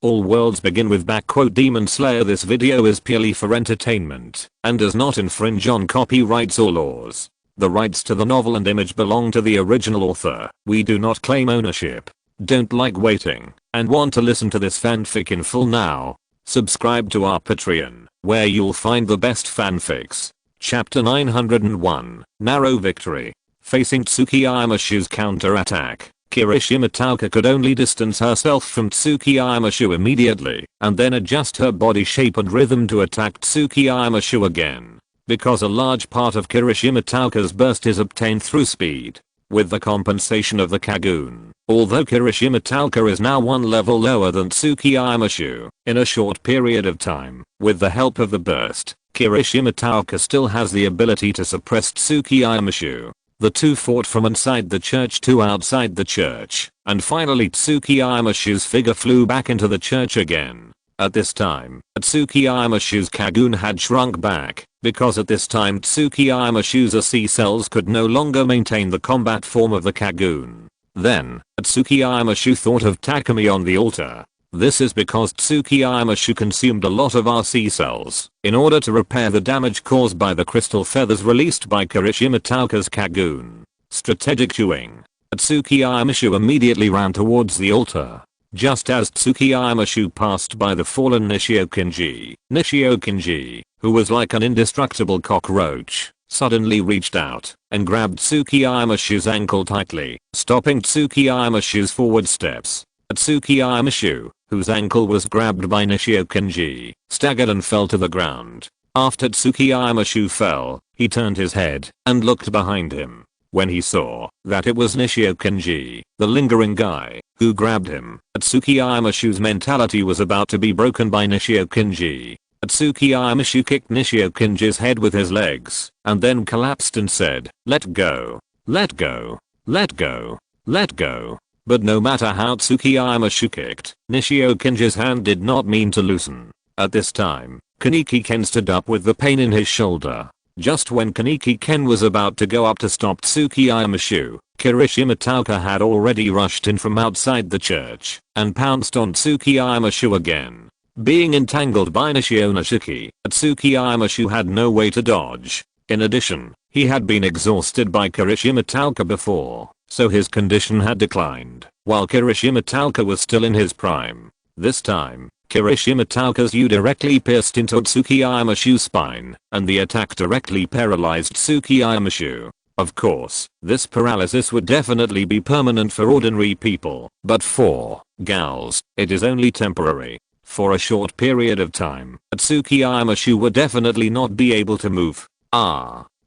All worlds begin with Demon Slayer. This video is purely for entertainment and does not infringe on copyrights or laws. The rights to the novel and image belong to the original author. We do not claim ownership. Don't like waiting and want to listen to this fanfic in full now? Subscribe to our Patreon, where you'll find the best fanfics. Chapter 901, Narrow Victory. Facing Tsukiyamashu's counterattack, Kirishima Tauka could only distance herself from Tsukiyamashu immediately and then adjust her body shape and rhythm to attack Tsukiyamashu again. Because a large part of Kirishima Tauka's burst is obtained through speed, with the compensation of the Kagoon. Although Kirishima Tauka is now one level lower than Tsukiyamashu, in a short period of time, with the help of the burst, Kirishima Tauka still has the ability to suppress Tsukiyamashu. The two fought from inside the church to outside the church, and finally Tsukiyamashu's figure flew back into the church again. At this time, Tsukiyamashu's Kagoon had shrunk back, because at this time Tsukiyamashu's AC cells could no longer maintain the combat form of the Kagoon. Then, Tsukiyamashu thought of Takumi on the altar. This is because Tsukiyamashu consumed a lot of RC cells in order to repair the damage caused by the crystal feathers released by Kirishima Tauka's Kagoon. Strategic chewing. Tsukiyamashu immediately ran towards the altar. Just as Tsukiyamashu passed by the fallen Nishio-Kinji, who was like an indestructible cockroach, suddenly reached out and grabbed Tsukiyamashu's ankle tightly, stopping Tsukiyamashu's forward steps. Tsukiyamashu, whose ankle was grabbed by Nishio-Kinji, staggered and fell to the ground. After Tsukiyamashu fell, he turned his head and looked behind him. When he saw that it was Nishio-Kinji, the lingering guy, who grabbed him, Tsukiyamashu's mentality was about to be broken by Nishio-Kinji. Tsukiyamashu kicked Nishio-Kinji's head with his legs, and then collapsed and said, "Let go. Let go. Let go. Let go." But no matter how Tsukiyamashu kicked, Nishio-Kinji's hand did not mean to loosen. At this time, Kaneki-ken stood up with the pain in his shoulder. Just when Kaneki-ken was about to go up to stop Tsukiyamashu, Kirishima Tauka had already rushed in from outside the church and pounced on Tsukiyamashu again. Being entangled by Nishio-Nishiki, Tsukiyamashu had no way to dodge. In addition, he had been exhausted by Kirishima Tauka before, so his condition had declined, while Kirishima Tauka was still in his prime. This time, Kirishima Tauka's Yu directly pierced into Tsukiyamashu's spine, and the attack directly paralyzed Tsukiyamashu. Of course, this paralysis would definitely be permanent for ordinary people, but for gals, it is only temporary. For a short period of time, Tsukiyamashu would definitely not be able to move.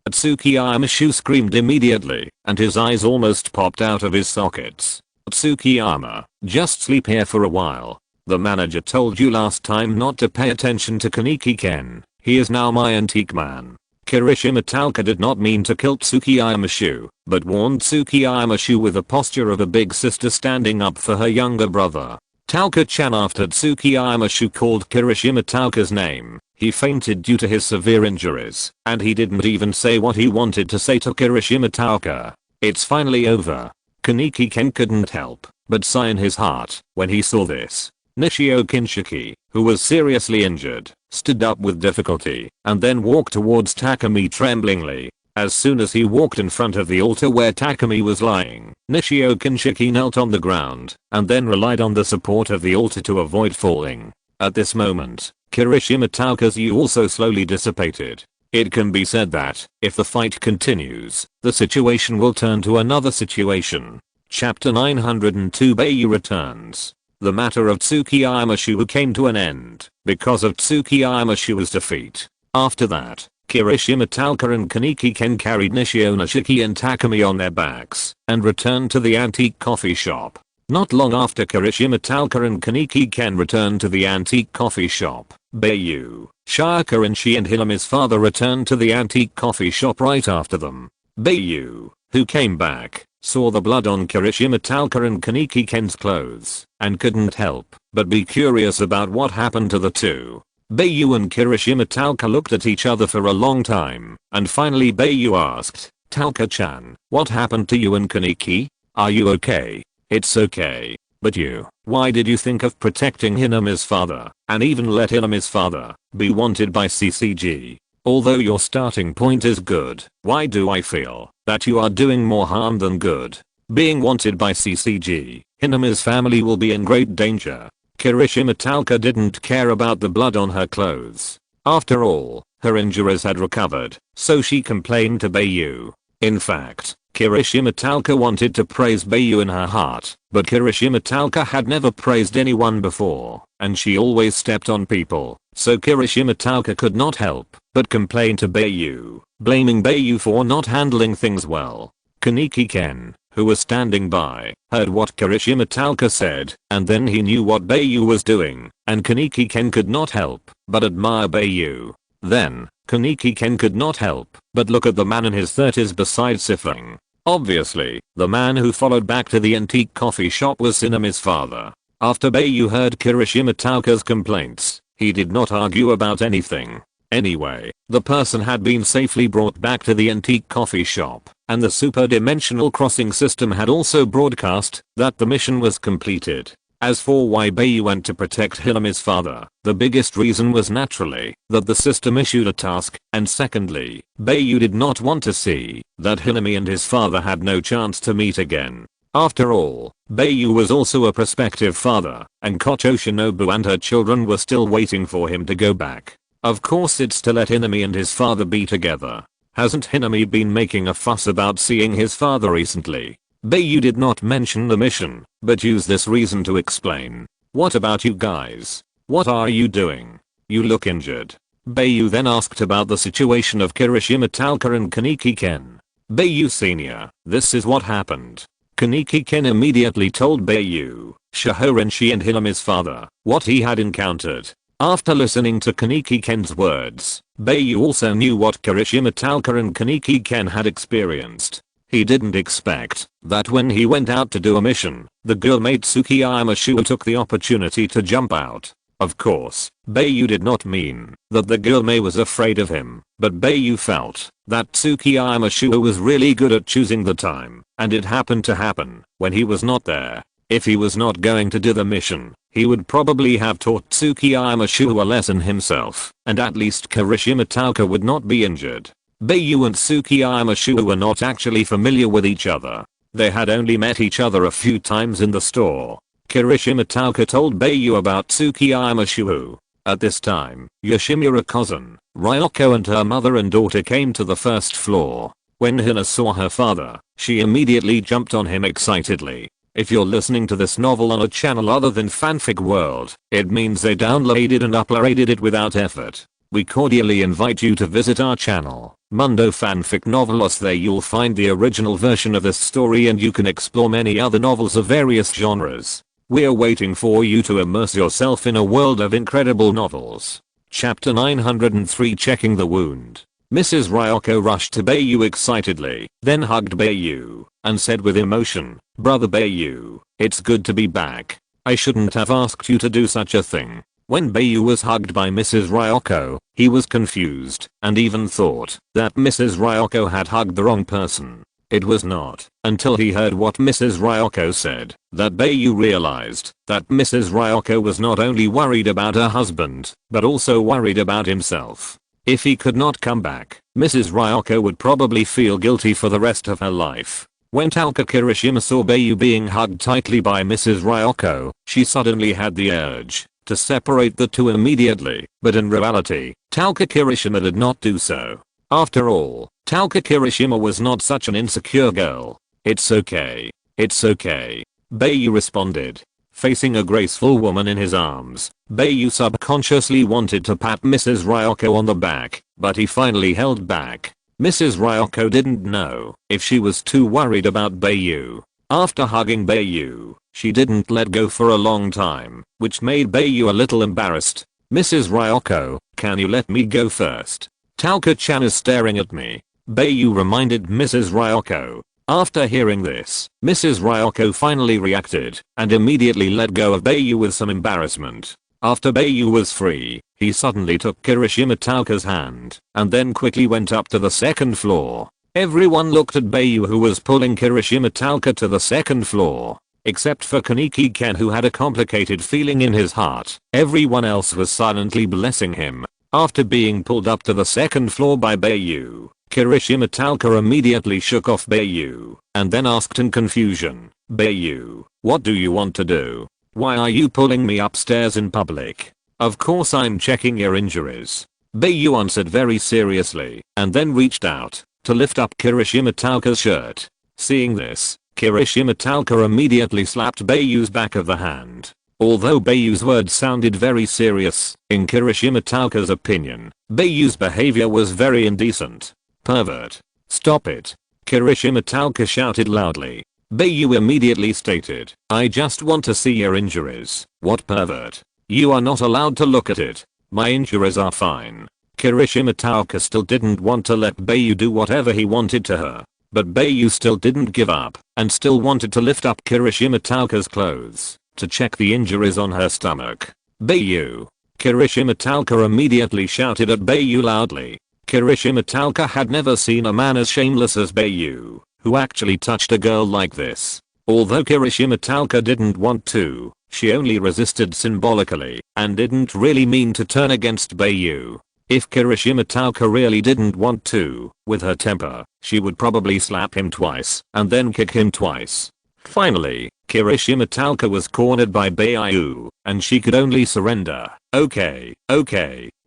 Tsukiyamashu screamed immediately, and his eyes almost popped out of his sockets. "Tsukiyama, just sleep here for a while. The manager told you last time not to pay attention to Kaneki-ken. He is now my antique man." Kirishima Tauka did not mean to kill Tsukiyamashu, but warned Tsukiyamashu with the posture of a big sister standing up for her younger brother. Tauka-chan. After Tsukiyamashu called Kirishima Tauka's name, he fainted due to his severe injuries, and he didn't even say what he wanted to say to Kirishima Tauka. "It's finally over." Kaneki-ken couldn't help but sigh in his heart when he saw this. Nishio-Kinshiki, who was seriously injured, stood up with difficulty and then walked towards Takumi tremblingly. As soon as he walked in front of the altar where Takumi was lying, Nishio-Kinshiki knelt on the ground and then relied on the support of the altar to avoid falling. At this moment, Kirishima Tauka's Yu also slowly dissipated. It can be said that, if the fight continues, the situation will turn to another situation. Chapter 902 Bai Yu returns. The matter of Tsukiyamashu came to an end because of Tsukiyamashu's defeat. After that, Kirishima Tauka and Kaneki-ken carried Nishio-Nishiki and Takumi on their backs and returned to the antique coffee shop. Not long after Kirishima Tauka and Kaneki-ken returned to the antique coffee shop, Bai Yu, Shaka and Hilomi's father returned to the antique coffee shop right after them. Bai Yu, who came back, saw the blood on Kirishima Tauka and Kaneki-ken's clothes and couldn't help but be curious about what happened to the two. Bai Yu and Kirishima Tauka looked at each other for a long time, and finally Bai Yu asked, "Tauka-chan, what happened to you and Kaneki? Are you okay?" "It's okay. But why did you think of protecting Hinami's father, and even let Hinami's father be wanted by CCG? Although your starting point is good, why do I feel that you are doing more harm than good? Being wanted by CCG, Hinami's family will be in great danger. Kirishima Talca didn't care about the blood on her clothes. After all, her injuries had recovered, so she complained to Bai Yu. In fact, Kirishima Talca wanted to praise Bai Yu in her heart, but Kirishima Talca had never praised anyone before, and she always stepped on people, so Kirishima Talca could not help but complain to Bai Yu, blaming Bai Yu for not handling things well. Kaneki Ken, who was standing by, heard what Kirishima Talca said, and then he knew what Bai Yu was doing, and Kaneki Ken could not help but admire Bai Yu. Then, Kaneki Ken could not help but look at the man in his 30s beside Sifling. Obviously, the man who followed back to the antique coffee shop was Hinami's father. After Bai Yu heard Kirishima Talca's complaints, he did not argue about anything. Anyway, the person had been safely brought back to the antique coffee shop, and the superdimensional crossing system had also broadcast that the mission was completed. As for why Bai Yu went to protect Hinami's father, the biggest reason was naturally that the system issued a task, and secondly, Bai Yu did not want to see that Hinami and his father had no chance to meet again. After all, Bai Yu was also a prospective father, and Kocho Shinobu and her children were still waiting for him to go back. Of course it's to let Hinami and his father be together. Hasn't Hinami been making a fuss about seeing his father recently? Bai Yu did not mention the mission, but used this reason to explain. What about you guys? What are you doing? You look injured. Bai Yu then asked about the situation of Kirishima Talca and Kaneki Ken. Bai Yu Sr., this is what happened. Kaneki Ken immediately told Bai Yu, Shahorenshi and Hinami's father, what he had encountered. After listening to Kaneki Ken's words, Bai Yu also knew what Kirishima Talca and Kaneki Ken had experienced. He didn't expect that when he went out to do a mission, the girlmate Tsukiyama Shuo took the opportunity to jump out. Of course, Bai Yu did not mean that the girlmate was afraid of him, but Bai Yu felt that Tsukiyama Shuo was really good at choosing the time, and it happened to happen when he was not there. If he was not going to do the mission, he would probably have taught Tsukiyama Shuo a lesson himself, and at least Kirishima Talca would not be injured. Bai Yu and Tsukiyama Shuo were not actually familiar with each other. They had only met each other a few times in the store. Kirishima Talca told Bai Yu about Tsukiyama Shuo. At this time, Yoshimura cousin, Ryoko and her mother and daughter came to the first floor. When Hina saw her father, she immediately jumped on him excitedly. If you're listening to this novel on a channel other than Fanfic World, it means they downloaded and uploaded it without effort. We cordially invite you to visit our channel, Mundo Fanfic Novelos. There you'll find the original version of this story and you can explore many other novels of various genres. We're waiting for you to immerse yourself in a world of incredible novels. Chapter 903 Checking the Wound. Mrs. Ryoko rushed to Bai Yu excitedly, then hugged Bai Yu, and said with emotion, Brother Bai Yu, it's good to be back. I shouldn't have asked you to do such a thing. When Bai Yu was hugged by Mrs. Ryoko, he was confused and even thought that Mrs. Ryoko had hugged the wrong person. It was not until he heard what Mrs. Ryoko said that Bai Yu realized that Mrs. Ryoko was not only worried about her husband, but also worried about himself. If he could not come back, Mrs. Ryoko would probably feel guilty for the rest of her life. When Talca Kirishima saw Bai Yu being hugged tightly by Mrs. Ryoko, she suddenly had the urge to separate the two immediately, but in reality, Talca Kirishima did not do so. After all, Talca Kirishima was not such an insecure girl. It's okay. It's okay. Bai Yu responded. Facing a graceful woman in his arms, Bai Yu subconsciously wanted to pat Mrs. Ryoko on the back, but he finally held back. Mrs. Ryoko didn't know if she was too worried about Bai Yu. After hugging Bai Yu, she didn't let go for a long time, which made Bai Yu a little embarrassed. Mrs. Ryoko, can you let me go first? Talca-chan is staring at me. Bai Yu reminded Mrs. Ryoko. After hearing this, Mrs. Ryoko finally reacted and immediately let go of Bai Yu with some embarrassment. After Bai Yu was free, he suddenly took Kirishima Talca's hand and then quickly went up to the second floor. Everyone looked at Bai Yu, who was pulling Kirishima Talca to the second floor. except for Kaneki Ken, who had a complicated feeling in his heart. Everyone else was silently blessing him. After being pulled up to the second floor by Bai Yu, Kirishima Talca immediately shook off Bai Yu and then asked in confusion, "Bai Yu, what do you want to do? Why are you pulling me upstairs in public?" "Of course I'm checking your injuries," Bai Yu answered very seriously, and then reached out to lift up Kirishima Talca's shirt. Seeing this, Kirishima Talca immediately slapped Bai Yu's back of the hand. Although Bai Yu's words sounded very serious, in Kirishima Talca's opinion, Bai Yu's behavior was very indecent. "Pervert. Stop it," Kirishima Talca shouted loudly. Bai Yu immediately stated, "I just want to see your injuries." "What pervert? You are not allowed to look at it. My injuries are fine." Kirishima Talca still didn't want to let Bai Yu do whatever he wanted to her. But Bai Yu still didn't give up and still wanted to lift up Kirishima Talca's clothes to check the injuries on her stomach. "Bai Yu!" Kirishima Talca immediately shouted at Bai Yu loudly. Kirishima Talca had never seen a man as shameless as Bai Yu, who actually touched a girl like this. Although Kirishima Talca didn't want to, she only resisted symbolically and didn't really mean to turn against Bai Yu. If Kirishima Talca really didn't want to, with her temper, she would probably slap him twice and then kick him twice. Finally, Kirishima Talca was cornered by Bai Yu, and she could only surrender. Okay,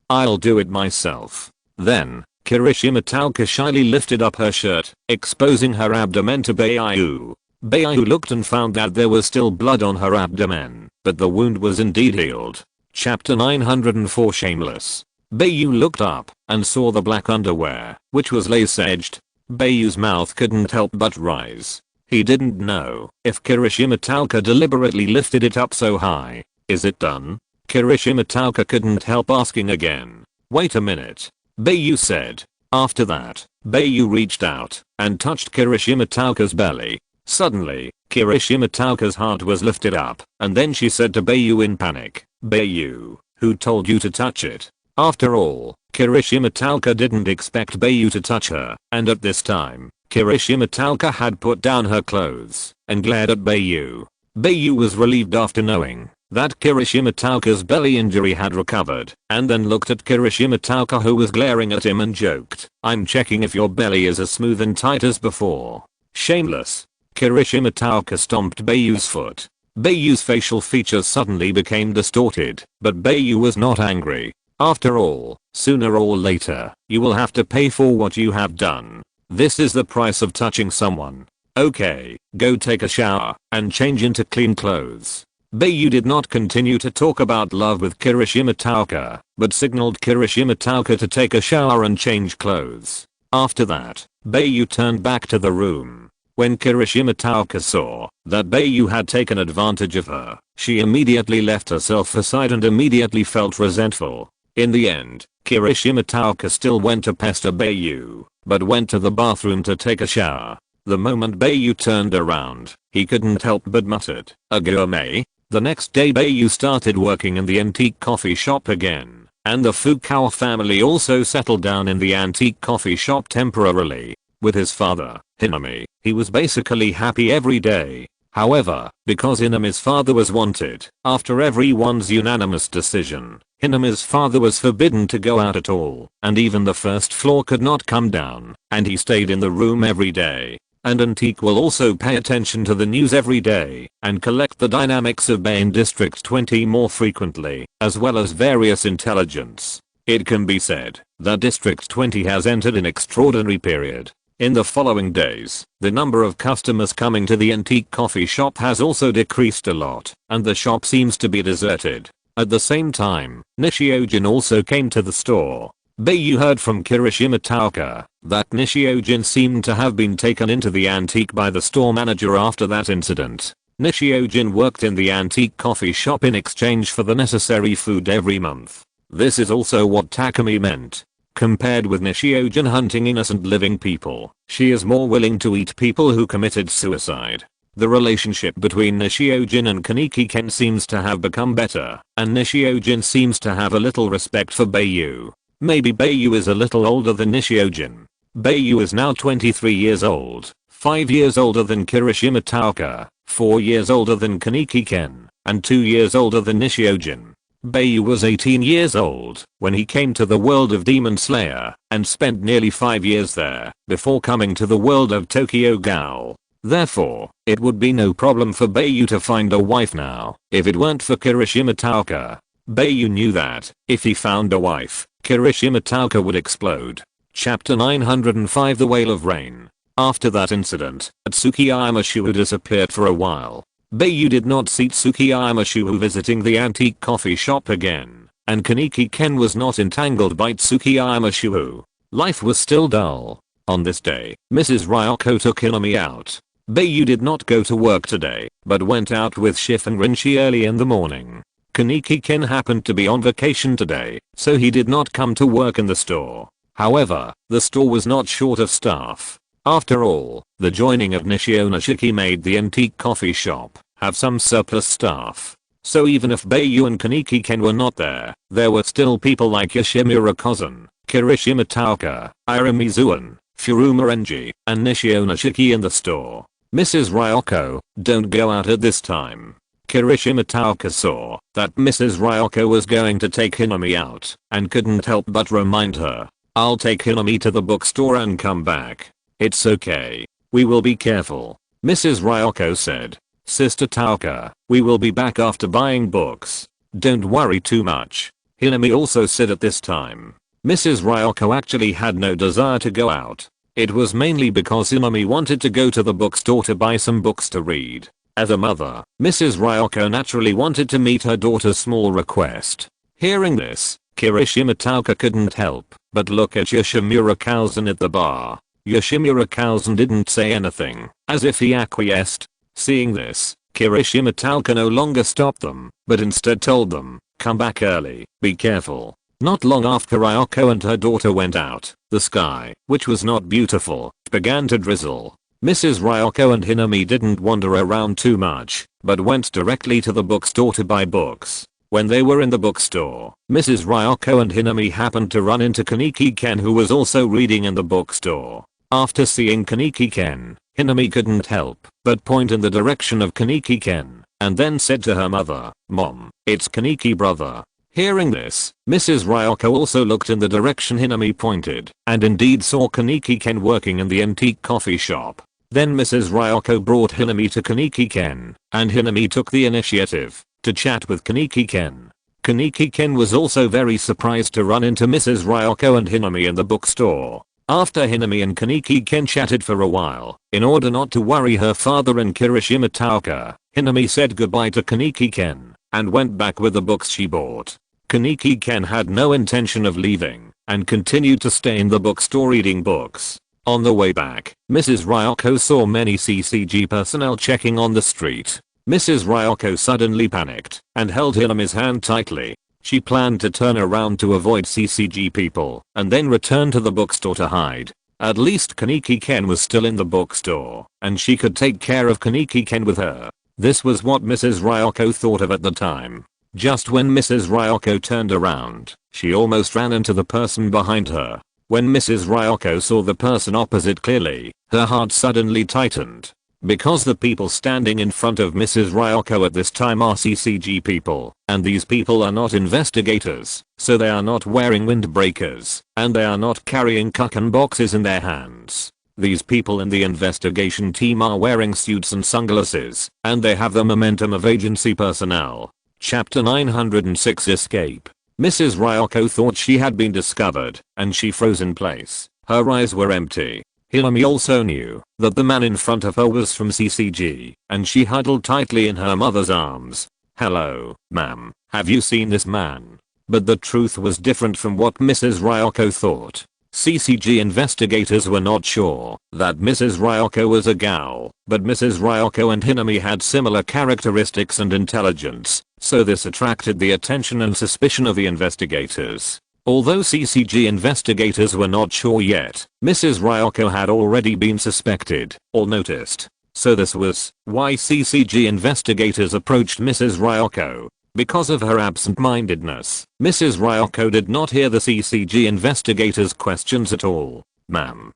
I'll do it myself." Then, Kirishima Talca shyly lifted up her shirt, exposing her abdomen to Bai Yu. Bai Yu looked and found that there was still blood on her abdomen, but the wound was indeed healed. Chapter 904 Shameless. Bai Yu looked up and saw the black underwear, which was lace-edged. Bai Yu's mouth couldn't help but rise. He didn't know if Kirishima Talca deliberately lifted it up so high. "Is it done?" Kirishima Talca couldn't help asking again. "Wait a minute," Bai Yu said. After that, Bai Yu reached out and touched Kirishima Talca's belly. Suddenly, Kirishima Talca's heart was lifted up, and then she said to Bai Yu in panic, "Bai Yu, who told you to touch it?" After all, Kirishima Talca didn't expect Bai Yu to touch her, and at this time, Kirishima Talca had put down her clothes and glared at Bai Yu. Bai Yu was relieved after knowing that Kirishima Talca's belly injury had recovered, and then looked at Kirishima Talca, who was glaring at him, and joked, "I'm checking if your belly is as smooth and tight as before." Shameless. Kirishima Talca stomped Bai Yu's foot. Bai Yu's facial features suddenly became distorted, but Bai Yu was not angry. After all, sooner or later, you will have to pay for what you have done. This is the price of touching someone. Okay, go take a shower and change into clean clothes. Bai Yu did not continue to talk about love with Kirishima Talca, but signaled Kirishima Talca to take a shower and change clothes. After that, Bai Yu turned back to the room. When Kirishima Talca saw that Bai Yu had taken advantage of her, she immediately left herself aside and immediately felt resentful. In the end, Kirishima Talca still went to pester Bai Yu, but went to the bathroom to take a shower. The moment Bai Yu turned around, he couldn't help but muttered, "A gourmet?" The next day Bai Yu started working in the antique coffee shop again, and the Fukawa family also settled down in the antique coffee shop temporarily. With his father, Hinami, he was basically happy every day. However, because Hinami's father was wanted, after everyone's unanimous decision, Hinami's father was forbidden to go out at all, and even the first floor could not come down, and he stayed in the room every day. And Antique will also pay attention to the news every day, and collect the dynamics of Bay in District 20 more frequently, as well as various intelligence. It can be said that District 20 has entered an extraordinary period. In the following days, the number of customers coming to the antique coffee shop has also decreased a lot, and the shop seems to be deserted. At the same time, Nishiojin also came to the store. Bai Yu heard from Kirishima Talca that Nishiojin seemed to have been taken into the antique by the store manager after that incident. Nishiojin worked in the antique coffee shop in exchange for the necessary food every month. This is also what Takumi meant. Compared with Nishiojin hunting innocent living people, she is more willing to eat people who committed suicide. The relationship between Nishiojin and Kaneki Ken seems to have become better, and Nishiojin seems to have a little respect for Bai Yu. Maybe Bai Yu is a little older than Nishiojin. Bai Yu is now 23 years old, 5 years older than Kirishima Talca. 4 years older than Kaneki Ken, and 2 years older than Nishiojin. Bai Yu was 18 years old when he came to the world of Demon Slayer and spent nearly 5 years there before coming to the world of Tokyo Ghoul. Therefore, it would be no problem for Bai Yu to find a wife now if it weren't for Kirishima Taoka. Bai Yu knew that if he found a wife, Kirishima Taoka would explode. Chapter 905 The Wail of Rain. After that incident, Tsukiyama Shuhu disappeared for a while. Bai Yu did not see Tsukiyama Shuhu visiting the antique coffee shop again, and Kaneki Ken was not entangled by Tsukiyama Shuhu. Life was still dull. On this day, Mrs. Ryoko took Hinami out. Bai Yu did not go to work today, but went out with Shiff and Rinchi early in the morning. Kaneki Ken happened to be on vacation today, so he did not come to work in the store. However, the store was not short of staff. After all, the joining of Nishio Nishiki made the antique coffee shop have some surplus staff. So even if Bai Yu and Kaneki Ken were not there were still people like Yoshimura Kozan, Kirishima Taoka, Ira Mizuan, Furuma Renji, and Nishio Nishiki in the store. Mrs. Ryoko, don't go out at this time. Kirishima Taoka saw that Mrs. Ryoko was going to take Hinami out and couldn't help but remind her, I'll take Hinami to the bookstore and come back. It's okay. We will be careful. Mrs. Ryoko said. Sister Taoka, we will be back after buying books. Don't worry too much. Hinami also said at this time. Mrs. Ryoko actually had no desire to go out. It was mainly because Hinami wanted to go to the bookstore to buy some books to read. As a mother, Mrs. Ryoko naturally wanted to meet her daughter's small request. Hearing this, Kirishima Taoka couldn't help but look at Yoshimura Kozan at the bar. Yoshimura Kozan didn't say anything, as if he acquiesced. Seeing this, Kirishima Taoka no longer stopped them, but instead told them, come back early, be careful. Not long after Ryoko and her daughter went out, the sky, which was not beautiful, began to drizzle. Mrs. Ryoko and Hinami didn't wander around too much, but went directly to the bookstore to buy books. When they were in the bookstore, Mrs. Ryoko and Hinami happened to run into Kaneki Ken, who was also reading in the bookstore. After seeing Kaneki Ken, Hinami couldn't help but point in the direction of Kaneki Ken, and then said to her mother, Mom, it's Kaneki brother. Hearing this, Mrs. Ryoko also looked in the direction Hinami pointed, and indeed saw Kaneki Ken working in the antique coffee shop. Then Mrs. Ryoko brought Hinami to Kaneki Ken, and Hinami took the initiative to chat with Kaneki Ken. Kaneki Ken was also very surprised to run into Mrs. Ryoko and Hinami in the bookstore. After Hinami and Kaneki Ken chatted for a while, in order not to worry her father and Kirishima Taoka, Hinami said goodbye to Kaneki Ken and went back with the books she bought. Kaneki Ken had no intention of leaving and continued to stay in the bookstore reading books. On the way back, Mrs. Ryoko saw many CCG personnel checking on the street. Mrs. Ryoko suddenly panicked and held Hinami's hand tightly. She planned to turn around to avoid CCG people and then return to the bookstore to hide. At least Kaneki Ken was still in the bookstore, and she could take care of Kaneki Ken with her. This was what Mrs. Ryoko thought of at the time. Just when Mrs. Ryoko turned around, she almost ran into the person behind her. When Mrs. Ryoko saw the person opposite clearly, her heart suddenly tightened. Because the people standing in front of Mrs. Ryoko at this time are CCG people, and these people are not investigators, so they are not wearing windbreakers, and they are not carrying kuken boxes in their hands. These people in the investigation team are wearing suits and sunglasses, and they have the momentum of agency personnel. Chapter 906 Escape. Mrs. Ryoko thought she had been discovered, and she froze in place. Her eyes were empty. Hinami also knew that the man in front of her was from CCG, and she huddled tightly in her mother's arms. Hello, ma'am, have you seen this man? But the truth was different from what Mrs. Ryoko thought. CCG investigators were not sure that Mrs. Ryoko was a gal, but Mrs. Ryoko and Hinami had similar characteristics and intelligence, so this attracted the attention and suspicion of the investigators. Although CCG investigators were not sure yet, Mrs. Ryoko had already been suspected or noticed. So this was why CCG investigators approached Mrs. Ryoko. Because of her absent-mindedness, Mrs. Ryoko did not hear the CCG investigators' questions at all. Ma'am,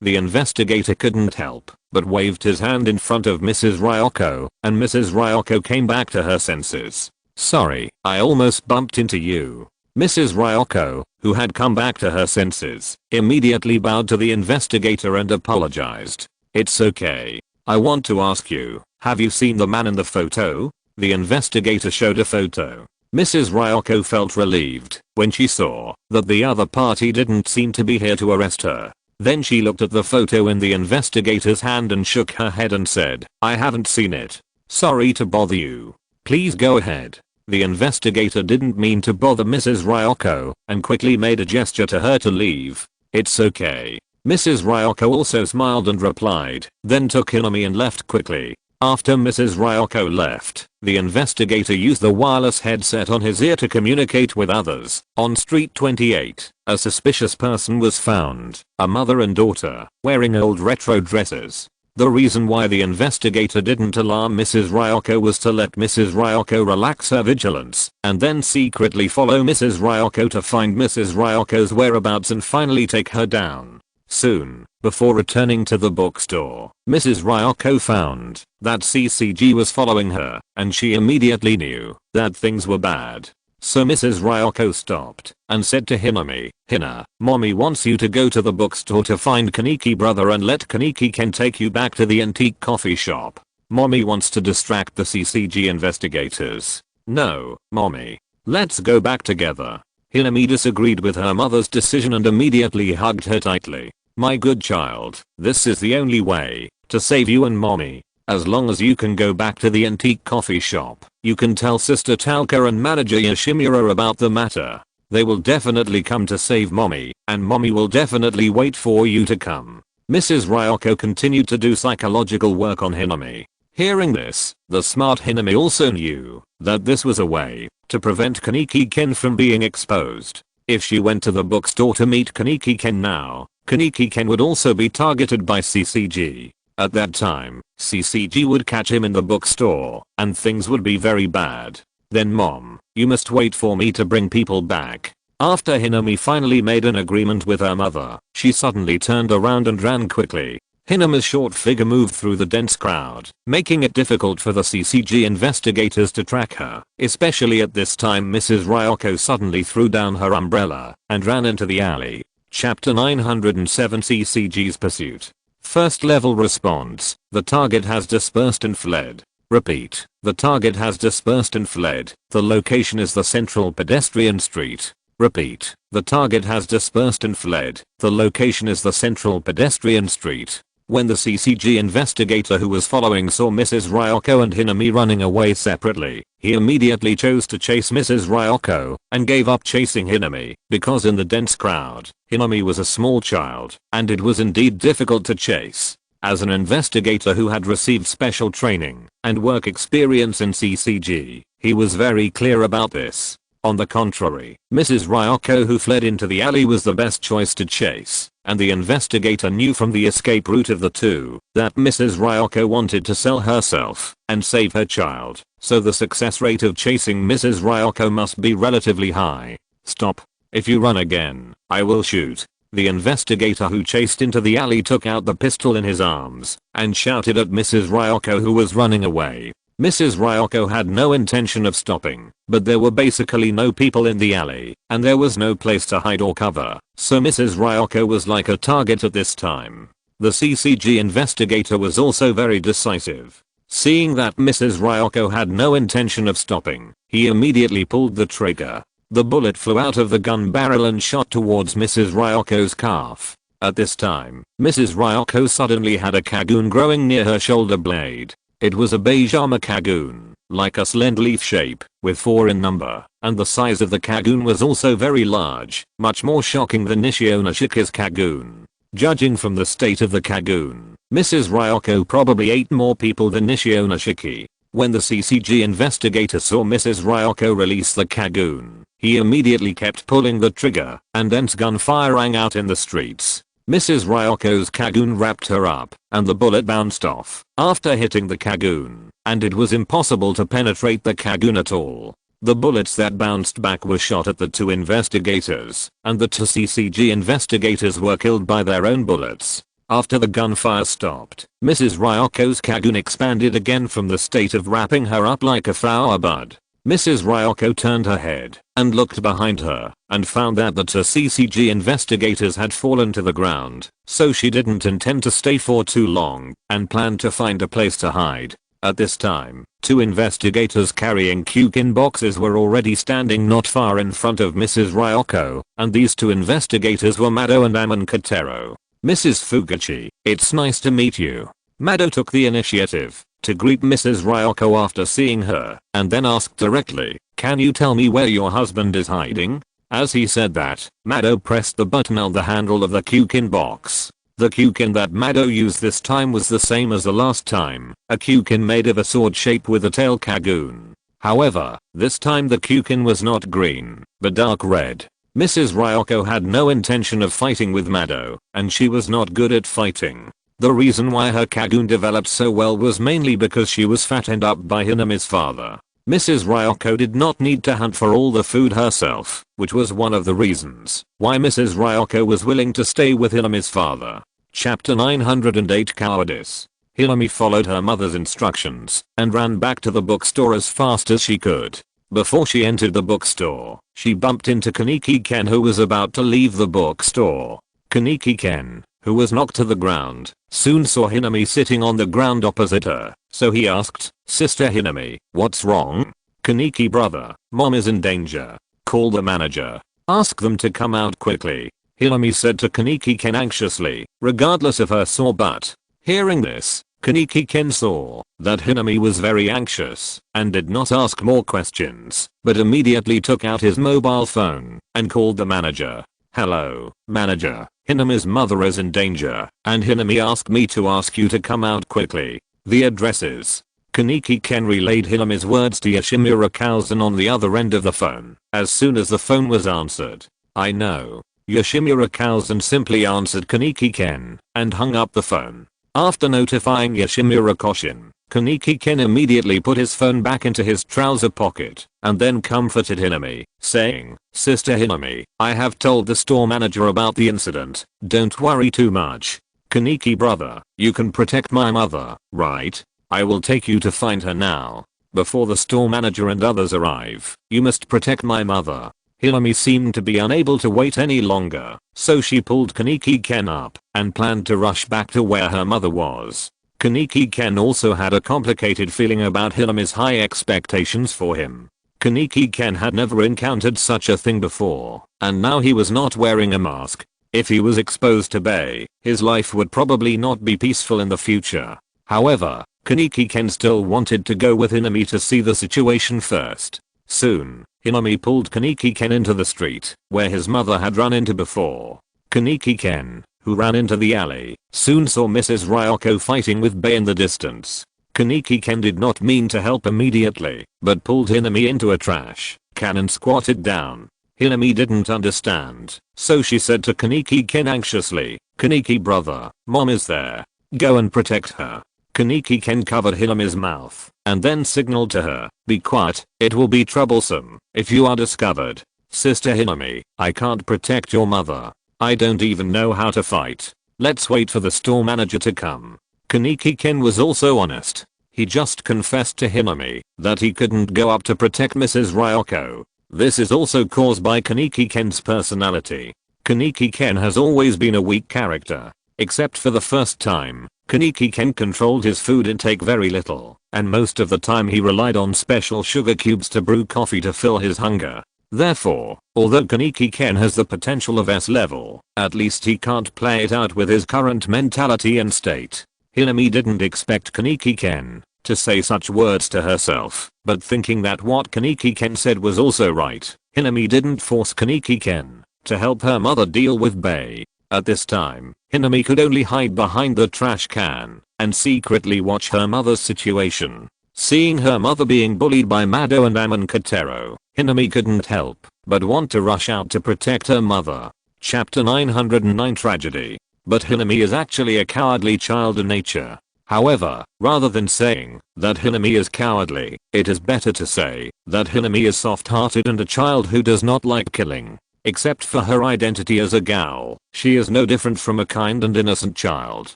The investigator couldn't help but waved his hand in front of Mrs. Ryoko, and Mrs. Ryoko came back to her senses. "Sorry, I almost bumped into you." Mrs. Ryoko, who had come back to her senses, immediately bowed to the investigator and apologized. "It's okay. I want to ask you, have you seen the man in the photo?" The investigator showed a photo. Mrs. Ryoko felt relieved when she saw that the other party didn't seem to be here to arrest her. Then she looked at the photo in the investigator's hand and shook her head and said, "I haven't seen it. Sorry to bother you. Please go ahead." The investigator didn't mean to bother Mrs. Ryoko and quickly made a gesture to her to leave. "It's okay." Mrs. Ryoko also smiled and replied, then took Hinami and left quickly. After Mrs. Ryoko left, the investigator used the wireless headset on his ear to communicate with others. On Street 28, a suspicious person was found, a mother and daughter, wearing old retro dresses. The reason why the investigator didn't alarm Mrs. Ryoko was to let Mrs. Ryoko relax her vigilance, and then secretly follow Mrs. Ryoko to find Mrs. Ryoko's whereabouts and finally take her down. Soon, before returning to the bookstore, Mrs. Ryoko found that CCG was following her, and she immediately knew that things were bad. So Mrs. Ryoko stopped and said to Hinami, "Hina, mommy wants you to go to the bookstore to find Kaneki brother and let Kaneki Ken take you back to the antique coffee shop. Mommy wants to distract the CCG investigators." "No, mommy. Let's go back together." Hinami disagreed with her mother's decision and immediately hugged her tightly. "My good child, this is the only way to save you and mommy. As long as you can go back to the antique coffee shop, you can tell Sister Talca and Manager Yoshimura about the matter. They will definitely come to save mommy, and mommy will definitely wait for you to come." Mrs. Ryoko continued to do psychological work on Hinami. Hearing this, the smart Hinami also knew that this was a way to prevent Kaneki Ken from being exposed. If she went to the bookstore to meet Kaneki Ken now, Kaneki Ken would also be targeted by CCG. At that time, CCG would catch him in the bookstore, and things would be very bad. "Then mom, you must wait for me to bring people back." After Hinami finally made an agreement with her mother, she suddenly turned around and ran quickly. Hinami's short figure moved through the dense crowd, making it difficult for the CCG investigators to track her. Especially at this time, Mrs. Ryoko suddenly threw down her umbrella and ran into the alley. Chapter 907 CCG's Pursuit. First level response, the target has dispersed and fled. Repeat, the target has dispersed and fled. The location is the central pedestrian street. Repeat, the target has dispersed and fled. The location is the central pedestrian street. When the CCG investigator who was following saw Mrs. Ryoko and Hinami running away separately, he immediately chose to chase Mrs. Ryoko and gave up chasing Hinami because in the dense crowd, Hinami was a small child and it was indeed difficult to chase. As an investigator who had received special training and work experience in CCG, he was very clear about this. On the contrary, Mrs. Ryoko who fled into the alley was the best choice to chase, and the investigator knew from the escape route of the two that Mrs. Ryoko wanted to sell herself and save her child, so the success rate of chasing Mrs. Ryoko must be relatively high. "Stop. If you run again, I will shoot." The investigator who chased into the alley took out the pistol in his arms and shouted at Mrs. Ryoko who was running away. Mrs. Ryoko had no intention of stopping, but there were basically no people in the alley, and there was no place to hide or cover, so Mrs. Ryoko was like a target at this time. The CCG investigator was also very decisive. Seeing that Mrs. Ryoko had no intention of stopping, he immediately pulled the trigger. The bullet flew out of the gun barrel and shot towards Mrs. Ryoko's calf. At this time, Mrs. Ryoko suddenly had a kagoon growing near her shoulder blade. It was a beige armor kagoon, like a slender leaf shape, with 4 in number, and the size of the kagoon was also very large, much more shocking than Nishionoshiki's kagoon. Judging from the state of the kagoon, Mrs. Ryoko probably ate more people than Nishionoshiki. When the CCG investigator saw Mrs. Ryoko release the kagoon, he immediately kept pulling the trigger, and dense gunfire rang out in the streets. Mrs. Ryoko's kagoon wrapped her up, and the bullet bounced off after hitting the kagoon, and it was impossible to penetrate the kagoon at all. The bullets that bounced back were shot at the 2 investigators, and the 2 CCG investigators were killed by their own bullets. After the gunfire stopped, Mrs. Ryoko's Kagun expanded again from the state of wrapping her up like a flower bud. Mrs. Ryoko turned her head and looked behind her and found that the two CCG investigators had fallen to the ground, so she didn't intend to stay for too long and planned to find a place to hide. At this time, 2 investigators carrying Kyukin boxes were already standing not far in front of Mrs. Ryoko, and these 2 investigators were Mado and Amon Katero. "Mrs. Fuguchi, it's nice to meet you." Mado took the initiative to greet Mrs. Ryoko after seeing her, and then asked directly, "Can you tell me where your husband is hiding?" As he said that, Mado pressed the button on the handle of the Kyukin box. The Kyukin that Mado used this time was the same as the last time, a Kyukin made of a sword shape with a tail Kagun. However, this time the Kyukin was not green, but dark red. Mrs. Ryoko had no intention of fighting with Mado, and she was not good at fighting. The reason why her Kagun developed so well was mainly because she was fattened up by Hinami's father. Mrs. Ryoko did not need to hunt for all the food herself, which was one of the reasons why Mrs. Ryoko was willing to stay with Hinami's father. Chapter 908 Cowardice. Hinami followed her mother's instructions and ran back to the bookstore as fast as she could. Before she entered the bookstore, she bumped into Kaneki Ken, who was about to leave the bookstore. Kaneki Ken, who was knocked to the ground, soon saw Hinami sitting on the ground opposite her, so he asked, "Sister Hinami, what's wrong?" "Kaneki brother, mom is in danger. Call the manager. Ask them to come out quickly," Hinami said to Kaneki Ken anxiously, regardless of her sore butt. Hearing this, Kaneki Ken saw that Hinami was very anxious and did not ask more questions, but immediately took out his mobile phone and called the manager. "Hello, manager. Hinami's mother is in danger, and Hinami asked me to ask you to come out quickly. The address is..." Kaneki Ken relayed Hinami's words to Yoshimura Kazan on the other end of the phone as soon as the phone was answered. "I know." Yoshimura Kazan simply answered Kaneki Ken and hung up the phone. After notifying Yoshimura Koshin, Kaneki Ken immediately put his phone back into his trouser pocket and then comforted Hinami, saying, "Sister Hinami, I have told the store manager about the incident. Don't worry too much. Kaneki brother, you can protect my mother, right? I will take you to find her now. Before the store manager and others arrive, you must protect my mother." Hinami seemed to be unable to wait any longer, so she pulled Kaneki Ken up and planned to rush back to where her mother was. Kaneki Ken also had a complicated feeling about Hinami's high expectations for him. Kaneki Ken had never encountered such a thing before, and now he was not wearing a mask. If he was exposed to Bai, his life would probably not be peaceful in the future. However, Kaneki Ken still wanted to go with Hinami to see the situation first. Soon, Hinami pulled Kaneki Ken into the street, where his mother had run into before. Kaneki Ken, who ran into the alley, soon saw Mrs. Ryoko fighting with Bai in the distance. Kaneki Ken did not mean to help immediately, but pulled Hinami into a trash can and squatted down. Hinami didn't understand, so she said to Kaneki Ken anxiously, "Kaneki brother, mom is there. Go and protect her." Kaneki Ken covered Hinami's mouth and then signaled to her, "Be quiet, it will be troublesome if you are discovered." "Sister Hinami, I can't protect your mother. I don't even know how to fight. Let's wait for the store manager to come." Kaneki Ken was also honest. He just confessed to Hinami that he couldn't go up to protect Mrs. Ryoko. This is also caused by Kaneki Ken's personality. Kaneki Ken has always been a weak character. Except for the first time, Kaneki Ken controlled his food intake very little, and most of the time he relied on special sugar cubes to brew coffee to fill his hunger. Therefore, although Kaneki Ken has the potential of S level, at least he can't play it out with his current mentality and state. Hinami didn't expect Kaneki Ken to say such words to herself, but thinking that what Kaneki Ken said was also right, Hinami didn't force Kaneki Ken to help her mother deal with Bai. At this time, Hinami could only hide behind the trash can and secretly watch her mother's situation. Seeing her mother being bullied by Mado and Amon Katero, Hinami couldn't help but want to rush out to protect her mother. Chapter 909 Tragedy. But Hinami is actually a cowardly child in nature. However, rather than saying that Hinami is cowardly, it is better to say that Hinami is soft-hearted and a child who does not like killing. Except for her identity as a gal, she is no different from a kind and innocent child.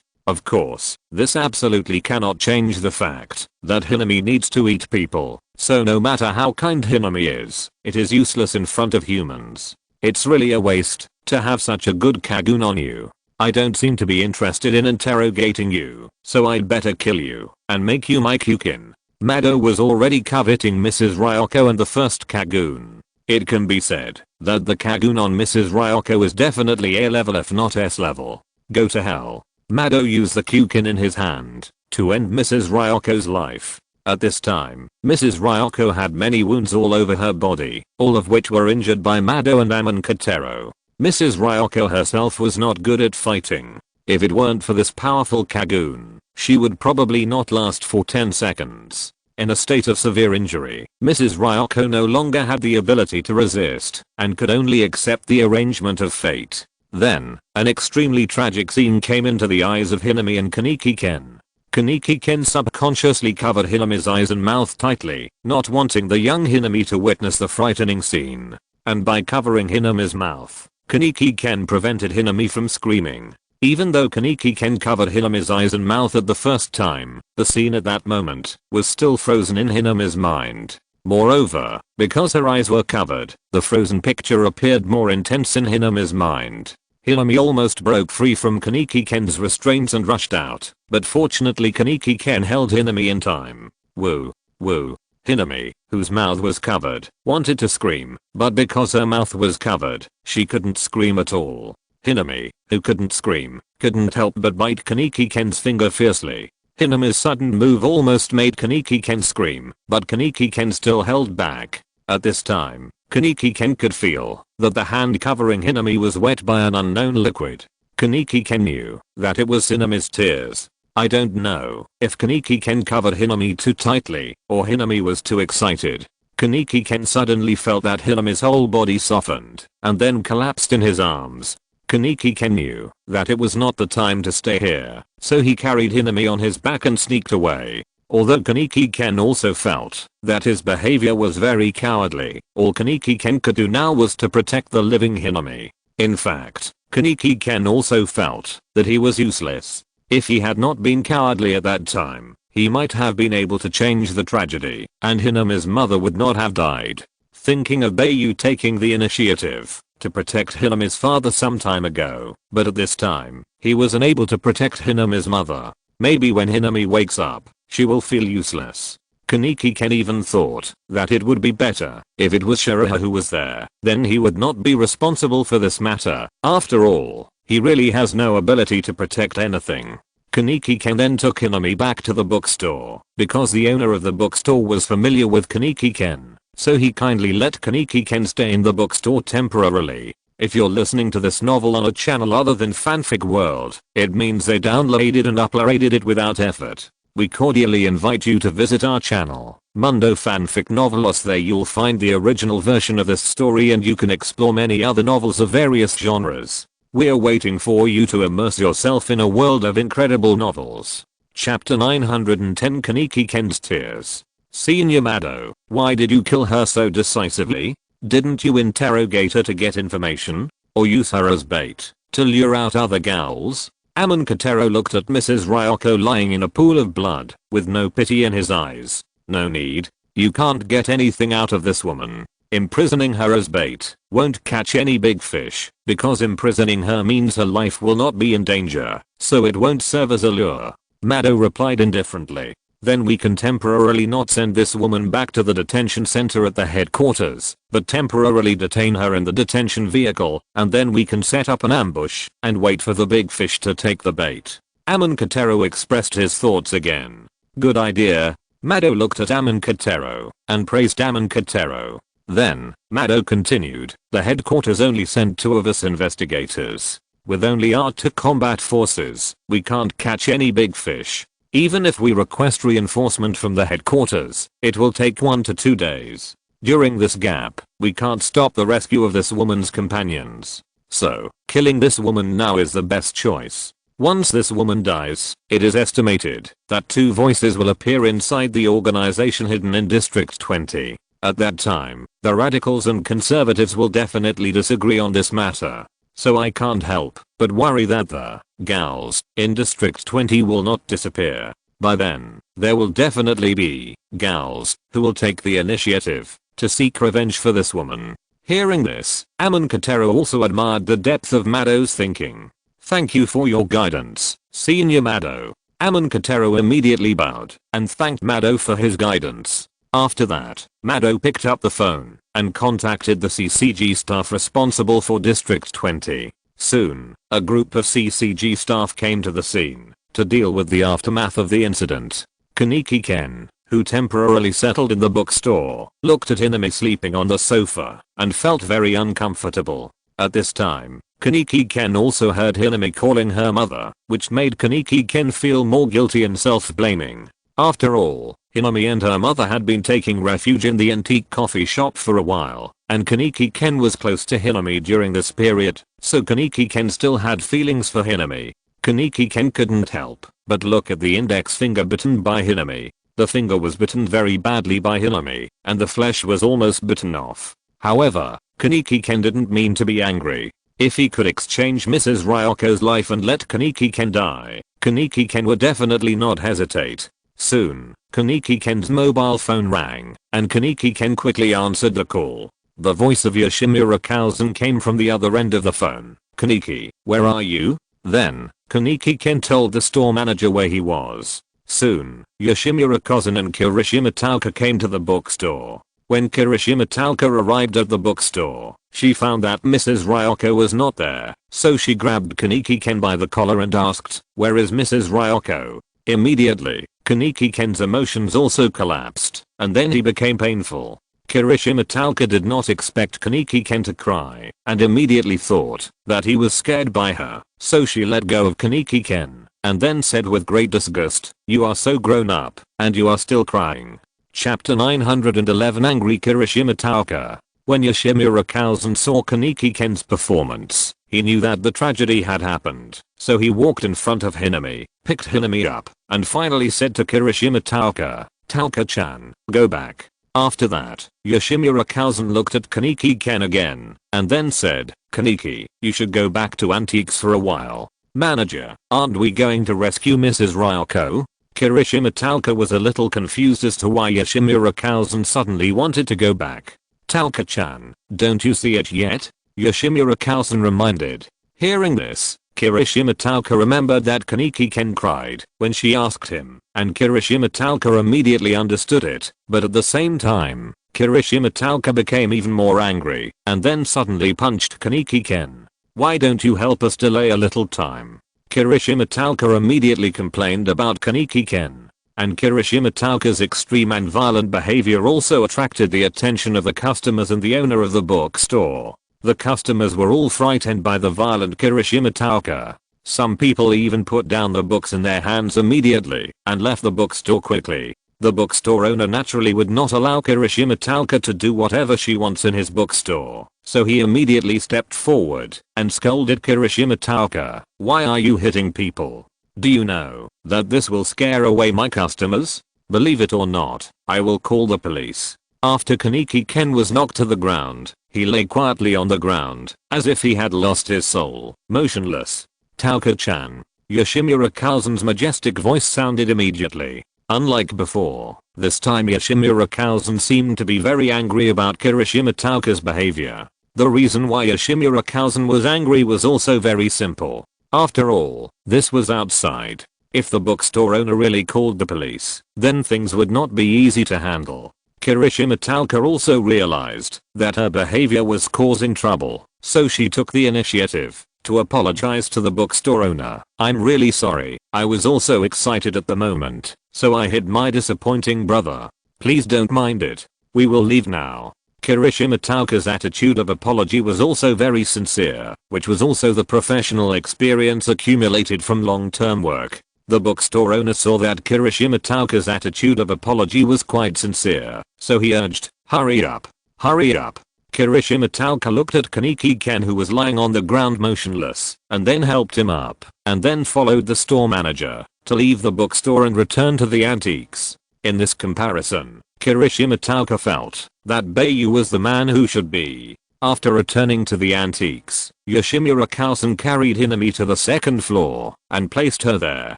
Of course, this absolutely cannot change the fact that Hinami needs to eat people, so no matter how kind Hinami is, it is useless in front of humans. It's really a waste to have such a good Kagun on you. I don't seem to be interested in interrogating you, so I'd better kill you and make you my Kukin. Mado was already coveting Mrs. Ryoko and the first Kagun. It can be said that the Kagun on Mrs. Ryoko is definitely A level if not S level. Go to hell. Mado used the Kukin in his hand to end Mrs. Ryoko's life. At this time, Mrs. Ryoko had many wounds all over her body, all of which were injured by Mado and Amonkatero. Mrs. Ryoko herself was not good at fighting. If it weren't for this powerful Kagun, she would probably not last for 10 seconds. In a state of severe injury, Mrs. Ryoko no longer had the ability to resist and could only accept the arrangement of fate. Then, an extremely tragic scene came into the eyes of Hinami and Kaneki Ken. Kaneki Ken subconsciously covered Hinami's eyes and mouth tightly, not wanting the young Hinami to witness the frightening scene. And by covering Hinami's mouth, Kaneki Ken prevented Hinami from screaming. Even though Kaneki Ken covered Hinami's eyes and mouth at the first time, the scene at that moment was still frozen in Hinami's mind. Moreover, because her eyes were covered, the frozen picture appeared more intense in Hinami's mind. Hinami almost broke free from Kaneki Ken's restraints and rushed out, but fortunately Kaneki Ken held Hinami in time. Woo. Woo. Hinami, whose mouth was covered, wanted to scream, but because her mouth was covered, she couldn't scream at all. Hinami, who couldn't scream, couldn't help but bite Kaneki Ken's finger fiercely. Hinami's sudden move almost made Kaneki Ken scream, but Kaneki Ken still held back. At this time, Kaneki Ken could feel that the hand covering Hinami was wet by an unknown liquid. Kaneki Ken knew that it was Hinami's tears. I don't know if Kaneki Ken covered Hinami too tightly or Hinami was too excited. Kaneki Ken suddenly felt that Hinami's whole body softened and then collapsed in his arms. Kaneki Ken knew that it was not the time to stay here, so he carried Hinami on his back and sneaked away. Although Kaneki Ken also felt that his behavior was very cowardly, all Kaneki Ken could do now was to protect the living Hinami. In fact, Kaneki Ken also felt that he was useless. If he had not been cowardly at that time, he might have been able to change the tragedy, and Hinami's mother would not have died. Thinking of Bai Yu taking the initiative to protect Hinami's father some time ago, but at this time, he was unable to protect Hinami's mother. Maybe when Hinami wakes up, she will feel useless. Kaneki Ken even thought that it would be better if it was Shiraha who was there, then he would not be responsible for this matter. After all, he really has no ability to protect anything. Kaneki Ken then took Hinami back to the bookstore, because the owner of the bookstore was familiar with Kaneki Ken, so he kindly let Kaneki Ken stay in the bookstore temporarily. If you're listening to this novel on a channel other than Fanfic World, it means they downloaded and uploaded it without effort. We cordially invite you to visit our channel, Mundo Fanfic Novelos. There you'll find the original version of this story and you can explore many other novels of various genres. We're waiting for you to immerse yourself in a world of incredible novels. Chapter 910 Kaneki Ken's Tears. Senior Mado, why did you kill her so decisively? Didn't you interrogate her to get information? Or use her as bait to lure out other gals? Amonkatero looked at Mrs. Ryoko lying in a pool of blood, with no pity in his eyes. No need. You can't get anything out of this woman. Imprisoning her as bait won't catch any big fish, because imprisoning her means her life will not be in danger, so it won't serve as a lure. Mado replied indifferently. Then we can temporarily not send this woman back to the detention center at the headquarters, but temporarily detain her in the detention vehicle, and then we can set up an ambush and wait for the big fish to take the bait. Amonkatero expressed his thoughts again. Good idea. Mado looked at Amonkatero and praised Amonkatero. Then, Mado continued, the headquarters only sent 2 of us investigators. With only our 2 combat forces, we can't catch any big fish. Even if we request reinforcement from the headquarters, it will take 1 to 2 days. During this gap, we can't stop the rescue of this woman's companions. So, killing this woman now is the best choice. Once this woman dies, it is estimated that 2 voices will appear inside the organization hidden in District 20. At that time, The radicals and conservatives will definitely disagree on this matter. So I can't help but worry that the gals in District 20 will not disappear. By then, there will definitely be gals who will take the initiative to seek revenge for this woman. Hearing this, Amonkatero also admired the depth of Mado's thinking. Thank you for your guidance, Senior Mado. Amonkatero immediately bowed and thanked Mado for his guidance. After that, Mado picked up the phone and contacted the CCG staff responsible for District 20. Soon, a group of CCG staff came to the scene to deal with the aftermath of the incident. Kaneki Ken, who temporarily settled in the bookstore, looked at Hinami sleeping on the sofa and felt very uncomfortable. At this time, Kaneki Ken also heard Hinami calling her mother, which made Kaneki Ken feel more guilty and self-blaming. After all, Hinami and her mother had been taking refuge in the antique coffee shop for a while, and Kaneki Ken was close to Hinami during this period, so Kaneki Ken still had feelings for Hinami. Kaneki Ken couldn't help but look at the index finger bitten by Hinami. The finger was bitten very badly by Hinami, and the flesh was almost bitten off. However, Kaneki Ken didn't mean to be angry. If he could exchange Mrs. Ryoko's life and let Kaneki Ken die, Kaneki Ken would definitely not hesitate. Soon, Kaneki Ken's mobile phone rang, and Kaneki Ken quickly answered the call. The voice of Yoshimura Kausen came from the other end of the phone. Kaneki, where are you? Then, Kaneki Ken told the store manager where he was. Soon, Yoshimura Kausen and Kirishima Tauka came to the bookstore. When Kirishima Tauka arrived at the bookstore, she found that Mrs. Ryoko was not there, so she grabbed Kaneki Ken by the collar and asked, "Where is Mrs. Ryoko?" Immediately, Kaneki Ken's emotions also collapsed, and then he became painful. Kirishima Tauka did not expect Kaneki Ken to cry, and immediately thought that he was scared by her, so she let go of Kaneki Ken, and then said with great disgust, "You are so grown up, and you are still crying." Chapter 911 Angry Kirishima Tauka. When Yoshimura Kausen saw Kaneki Ken's performance, he knew that the tragedy had happened, so he walked in front of Hinami, picked Hinami up, and finally said to Kirishima Tauka, "Tauka-chan, go back." After that, Yoshimura Kausen looked at Kaneki Ken again, and then said, "Kaneki, you should go back to Antiques for a while." "Manager, aren't we going to rescue Mrs. Ryoko?" Kirishima Tauka was a little confused as to why Yoshimura Kausen suddenly wanted to go back. "Tauka-chan, don't you see it yet?" Yoshimura Kausen reminded. Hearing this, Kirishima Tauka remembered that Kaneki Ken cried when she asked him, and Kirishima Tauka immediately understood it, but at the same time, Kirishima Tauka became even more angry, and then suddenly punched Kaneki Ken. "Why don't you help us delay a little time?" Kirishima Tauka immediately complained about Kaneki Ken, and Kirishima Tauka's extreme and violent behavior also attracted the attention of the customers and the owner of the bookstore. The customers were all frightened by the violent Kirishima Tauka. Some people even put down the books in their hands immediately and left the bookstore quickly. The bookstore owner naturally would not allow Kirishima Tauka to do whatever she wants in his bookstore, so he immediately stepped forward and scolded Kirishima Tauka. "Why are you hitting people? Do you know that this will scare away my customers? Believe it or not, I will call the police." After Kaneki Ken was knocked to the ground, he lay quietly on the ground, as if he had lost his soul, motionless. "Tauka-chan." Yoshimura Kausen's majestic voice sounded immediately. Unlike before, this time Yoshimura Kausen seemed to be very angry about Kirishima Tauka's behavior. The reason why Yoshimura Kausen was angry was also very simple. After all, this was outside. If the bookstore owner really called the police, then things would not be easy to handle. Kirishima Tauka also realized that her behavior was causing trouble, so she took the initiative to apologize to the bookstore owner. "I'm really sorry, I was also excited at the moment, so I hit my disappointing brother. Please don't mind it. We will leave now." Kirishima Tauka's attitude of apology was also very sincere, which was also the professional experience accumulated from long-term work. The bookstore owner saw that Kirishima Tauka's attitude of apology was quite sincere, so he urged, "Hurry up. Hurry up." Kirishima Tauka looked at Kaneki Ken, who was lying on the ground motionless, and then helped him up, and then followed the store manager to leave the bookstore and return to the antiques. In this comparison, Kirishima Tauka felt that Bai Yu was the man who should be. After returning to the antiques, Yoshimura Kousen carried Hinami to the second floor and placed her there.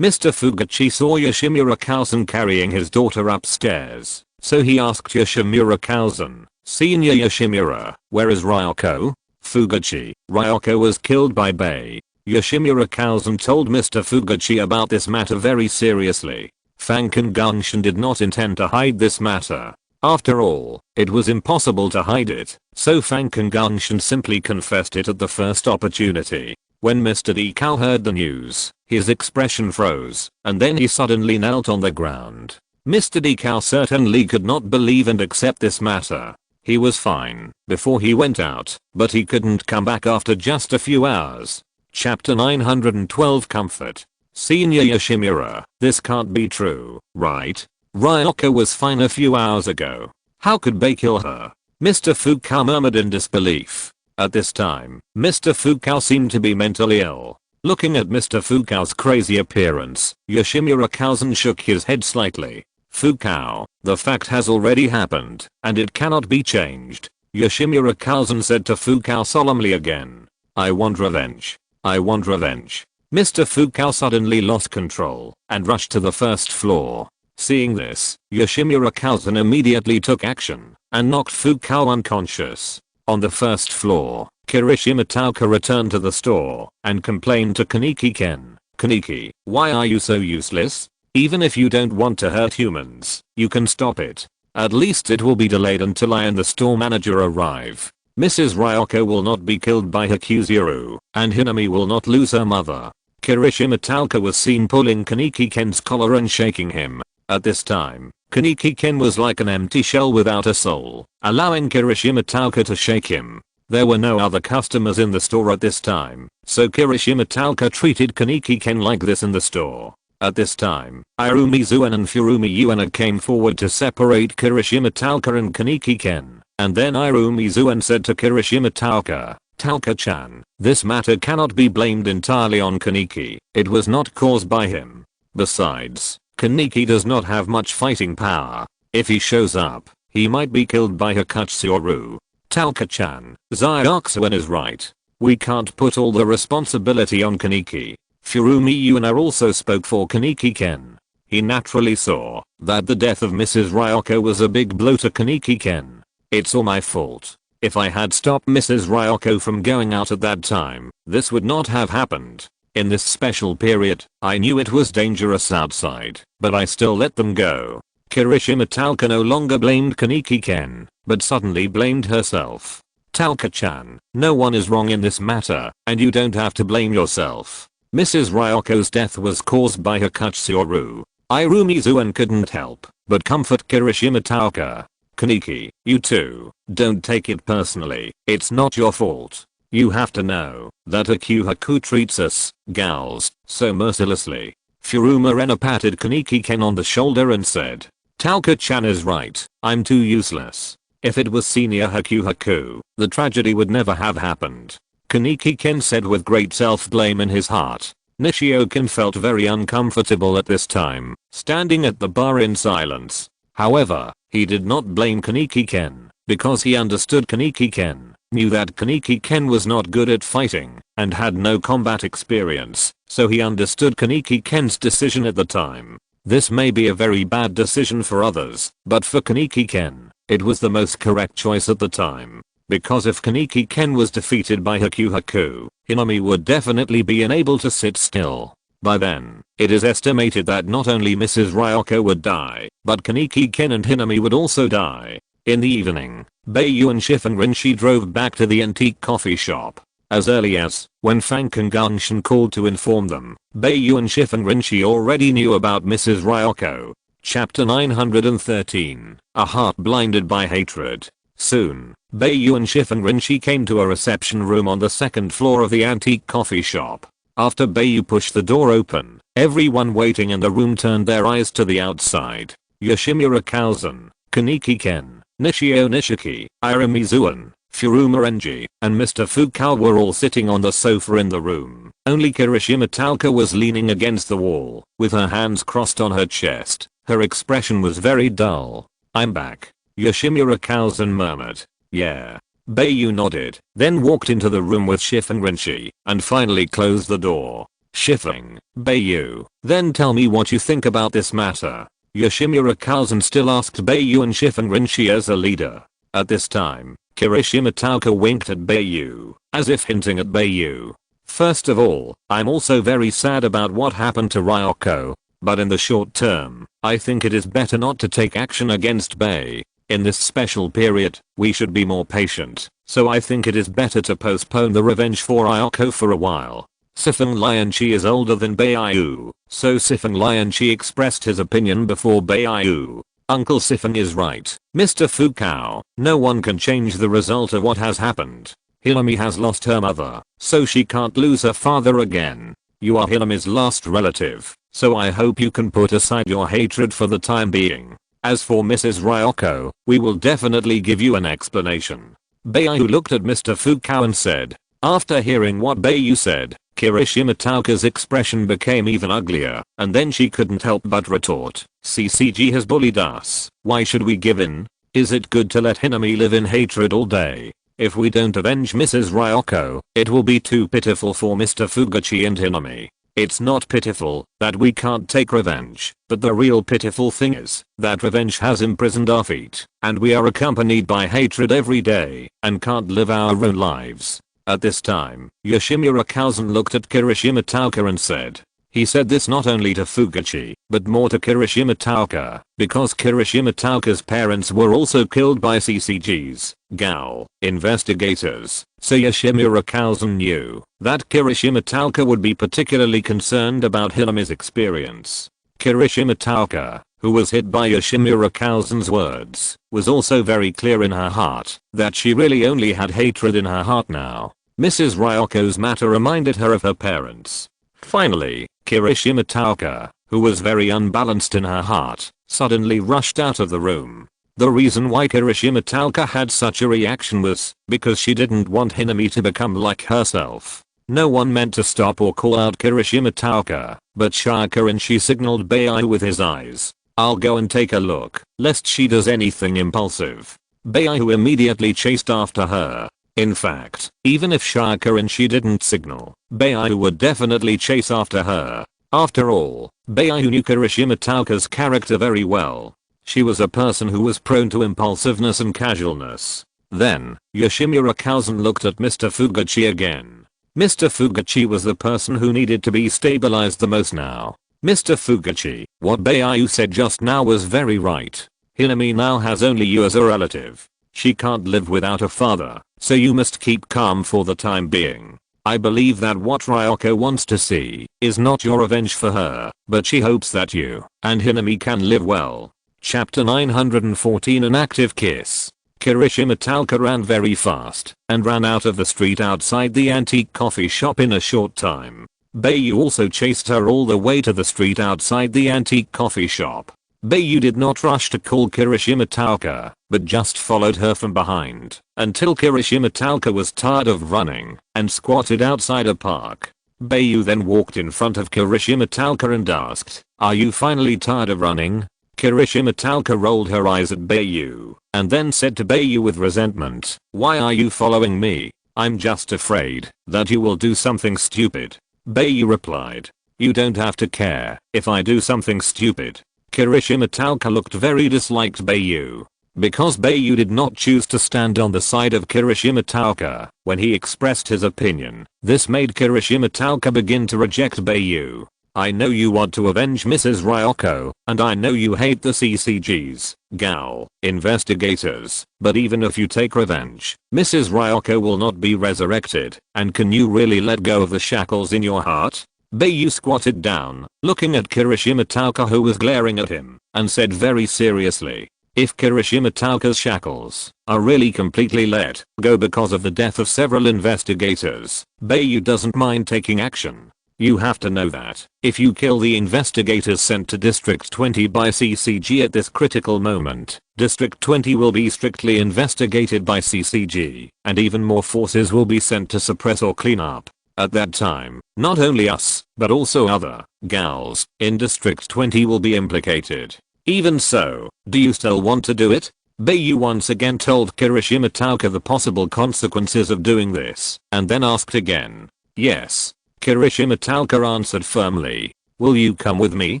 Mr. Fugachi saw Yoshimura Kousen carrying his daughter upstairs, so he asked Yoshimura Kousen, "Senior Yoshimura, where is Ryoko?" Fugachi, "Ryoko was killed by Bai." Yoshimura Kousen told Mr. Fugachi about this matter very seriously. Fanken Gunshin did not intend to hide this matter. After all, it was impossible to hide it, so Fanken Gunshin simply confessed it at the first opportunity. When Mr. Dekao heard the news, his expression froze, and then he suddenly knelt on the ground. Mr. Dekao certainly could not believe and accept this matter. He was fine before he went out, but he couldn't come back after just a few hours. Chapter 912 Comfort. Senior Yoshimura, this can't be true, right? Ryoko was fine a few hours ago. How could Bai kill her? Mr. Fukao murmured in disbelief. At this time, Mr. Fukao seemed to be mentally ill. Looking at Mr. Fukao's crazy appearance, Yoshimura Kousen shook his head slightly. "Fukao, the fact has already happened, and it cannot be changed." Yoshimura Kousen said to Fukao solemnly again. "I want revenge. I want revenge." Mr. Fukao suddenly lost control and rushed to the first floor. Seeing this, Yoshimura Kousen immediately took action and knocked Fukao unconscious. On the first floor, Kirishima Taoka returned to the store and complained to Kaneki Ken. "Kaneki, why are you so useless? Even if you don't want to hurt humans, you can stop it. At least it will be delayed until I and the store manager arrive. Mrs. Ryoko will not be killed by Hakuzuru, and Hinami will not lose her mother." Kirishima Taoka was seen pulling Kaneki Ken's collar and shaking him. At this time, Kaneki Ken was like an empty shell without a soul, allowing Kirishima Taoka to shake him. There were no other customers in the store at this time, so Kirishima Taoka treated Kaneki Ken like this in the store. At this time, Irumi Zuen and Furumi Yuana came forward to separate Kirishima Taoka and Kaneki Ken, and then Irumi Zuen said to Kirishima Taoka, "Taoka-chan, this matter cannot be blamed entirely on Kaneki. It was not caused by him. Besides, Kaneki does not have much fighting power. If he shows up, he might be killed by Hakuzuru. Taoka-chan, Zyakusen is right. We can't put all the responsibility on Kaneki." Furumi Yuana also spoke for Kaneki Ken. He naturally saw that the death of Mrs. Ryoko was a big blow to Kaneki Ken. "It's all my fault. If I had stopped Mrs. Ryoko from going out at that time, this would not have happened. In this special period, I knew it was dangerous outside, but I still let them go." Kirishima Taoka no longer blamed Kaneki Ken, but suddenly blamed herself. "Taoka-chan, no one is wrong in this matter, and you don't have to blame yourself. Mrs. Ryoko's death was caused by Hakuzuru." Irumi Zuen couldn't help but comfort Kirishima Taoka. "Kaneki, you too, don't take it personally. It's not your fault. You have to know that Haku treats us, gals, so mercilessly." Furuma Rena patted Kaneki Ken on the shoulder and said, "Taoka-chan is right, I'm too useless. If it was senior Haku, the tragedy would never have happened." Kaneki Ken said with great self-blame in his heart. Nishio-ken felt very uncomfortable at this time, standing at the bar in silence. However, he did not blame Kaneki Ken, because he understood Kaneki Ken, knew that Kaneki Ken was not good at fighting, and had no combat experience, so he understood Kaneki Ken's decision at the time. This may be a very bad decision for others, but for Kaneki Ken, it was the most correct choice at the time. Because if Kaneki Ken was defeated by Haku, Hinami would definitely be unable to sit still. By then, it is estimated that not only Mrs. Ryoko would die, but Kaneki Ken and Hinami would also die. In the evening, Bai Yu and Shifen Rinshi drove back to the antique coffee shop. As early as when Fanken Gunshin called to inform them, Bai Yu and Shifen Rinshi already knew about Mrs. Ryoko. Chapter 913, A Heart Blinded by Hatred. Soon, Bai Yu and Shifen Rinshi came to a reception room on the second floor of the antique coffee shop. After Bai Yu pushed the door open, everyone waiting in the room turned their eyes to the outside. Yoshimura Kousen, Kaneki Ken, Nishio Nishiki, Irumi Zuen, Furuma Renji, and Mr. Fukao were all sitting on the sofa in the room. Only Kirishima Taoka was leaning against the wall, with her hands crossed on her chest. Her expression was very dull. "I'm back. Yoshimura Kausen murmured. Yeah. Bai Yu nodded, then walked into the room with Shifen Rinshi, and finally closed the door. Shifen, Bai Yu, then tell me what you think about this matter. Yoshimura Kausen still asked Bai Yu and Shifen Rinshi as a leader. At this time, Kirishima Taoka winked at Bai Yu, as if hinting at Bai Yu. First of all, I'm also very sad about what happened to Ryoko, but in the short term, I think it is better not to take action against Bai. In this special period, we should be more patient, so I think it is better to postpone the revenge for Ryoko for a while. Siphon Lianchi is older than Bai Yu, so Siphon Lianchi expressed his opinion before Bai Yu. Uncle Siphon is right, Mr. Fukao, no one can change the result of what has happened. Hilami has lost her mother, so she can't lose her father again. You are Hilami's last relative, so I hope you can put aside your hatred for the time being. As for Mrs. Ryoko, we will definitely give you an explanation. Bai Yu looked at Mr. Fukao and said. After hearing what Bai Yu said, Kirishima Taoka's expression became even uglier, and then she couldn't help but retort. CCG has bullied us, why should we give in? Is it good to let Hinami live in hatred all day? If we don't avenge Mrs. Ryoko, it will be too pitiful for Mr. Fugachi and Hinami. It's not pitiful that we can't take revenge, but the real pitiful thing is that revenge has imprisoned our feet, and we are accompanied by hatred every day, and can't live our own lives. At this time, Yoshimura Kausen looked at Kirishima Taoka and said. He said this not only to Fugachi, but more to Kirishima Taoka, because Kirishima Taoka's parents were also killed by CCG's, Gao, investigators, so Yoshimura Kausen knew that Kirishima Taoka would be particularly concerned about Hilami's experience. Kirishima Taoka, who was hit by Yoshimura Kausen's words, was also very clear in her heart that she really only had hatred in her heart now. Mrs. Ryoko's matter reminded her of her parents. Finally, Kirishima Taoka, who was very unbalanced in her heart, suddenly rushed out of the room. The reason why Kirishima Taoka had such a reaction was because she didn't want Hinami to become like herself. No one meant to stop or call out Kirishima Taoka, but Shakarinshi signaled Bai Yu with his eyes. I'll go and take a look, lest she does anything impulsive. Bai Yu immediately chased after her. In fact, even if Shakarinshi didn't signal, Bai Yu would definitely chase after her. After all, Bai Yu knew Kirishima Taoka's character very well. She was a person who was prone to impulsiveness and casualness. Then, Yoshimura Kausen looked at Mr. Fugachi again. Mr. Fugachi was the person who needed to be stabilized the most now. Mr. Fugachi, what Bai Yu said just now was very right. Hinami now has only you as a relative. She can't live without a father, so you must keep calm for the time being. I believe that what Ryoko wants to see is not your revenge for her, but she hopes that you and Hinami can live well. Chapter 914 An Active Kiss. Kirishima Taoka ran very fast and ran out of the street outside the antique coffee shop in a short time. Bai Yu also chased her all the way to the street outside the antique coffee shop. Bai Yu did not rush to call Kirishima Taoka, but just followed her from behind until Kirishima Taoka was tired of running and squatted outside a park. Bai Yu then walked in front of Kirishima Taoka and asked, "Are you finally tired of running?" Kirishima Taoka rolled her eyes at Bai Yu and then said to Bai Yu with resentment, "Why are you following me? I'm just afraid that you will do something stupid." Bai Yu replied, "You don't have to care if I do something stupid." Kirishima Taoka looked very disliked Bai Yu. Because Bai Yu did not choose to stand on the side of Kirishima Taoka when he expressed his opinion, this made Kirishima Taoka begin to reject Bai Yu. "I know you want to avenge Mrs. Ryoko, and I know you hate the CCG's, Gao, investigators, but even if you take revenge, Mrs. Ryoko will not be resurrected, and can you really let go of the shackles in your heart?" Bai Yu squatted down, looking at Kirishima Taoka who was glaring at him, and said very seriously, "If Kirishima Taoka's shackles are really completely let go because of the death of several investigators, Bai Yu doesn't mind taking action. You have to know that if you kill the investigators sent to District 20 by CCG at this critical moment, District 20 will be strictly investigated by CCG, and even more forces will be sent to suppress or clean up. At that time, not only us, but also other Gaos in District 20 will be implicated. Even so, do you still want to do it?" Bai Yu once again told Kirishima Tauka the possible consequences of doing this, and then asked again. Yes. Kirishima Tauka answered firmly. Will you come with me?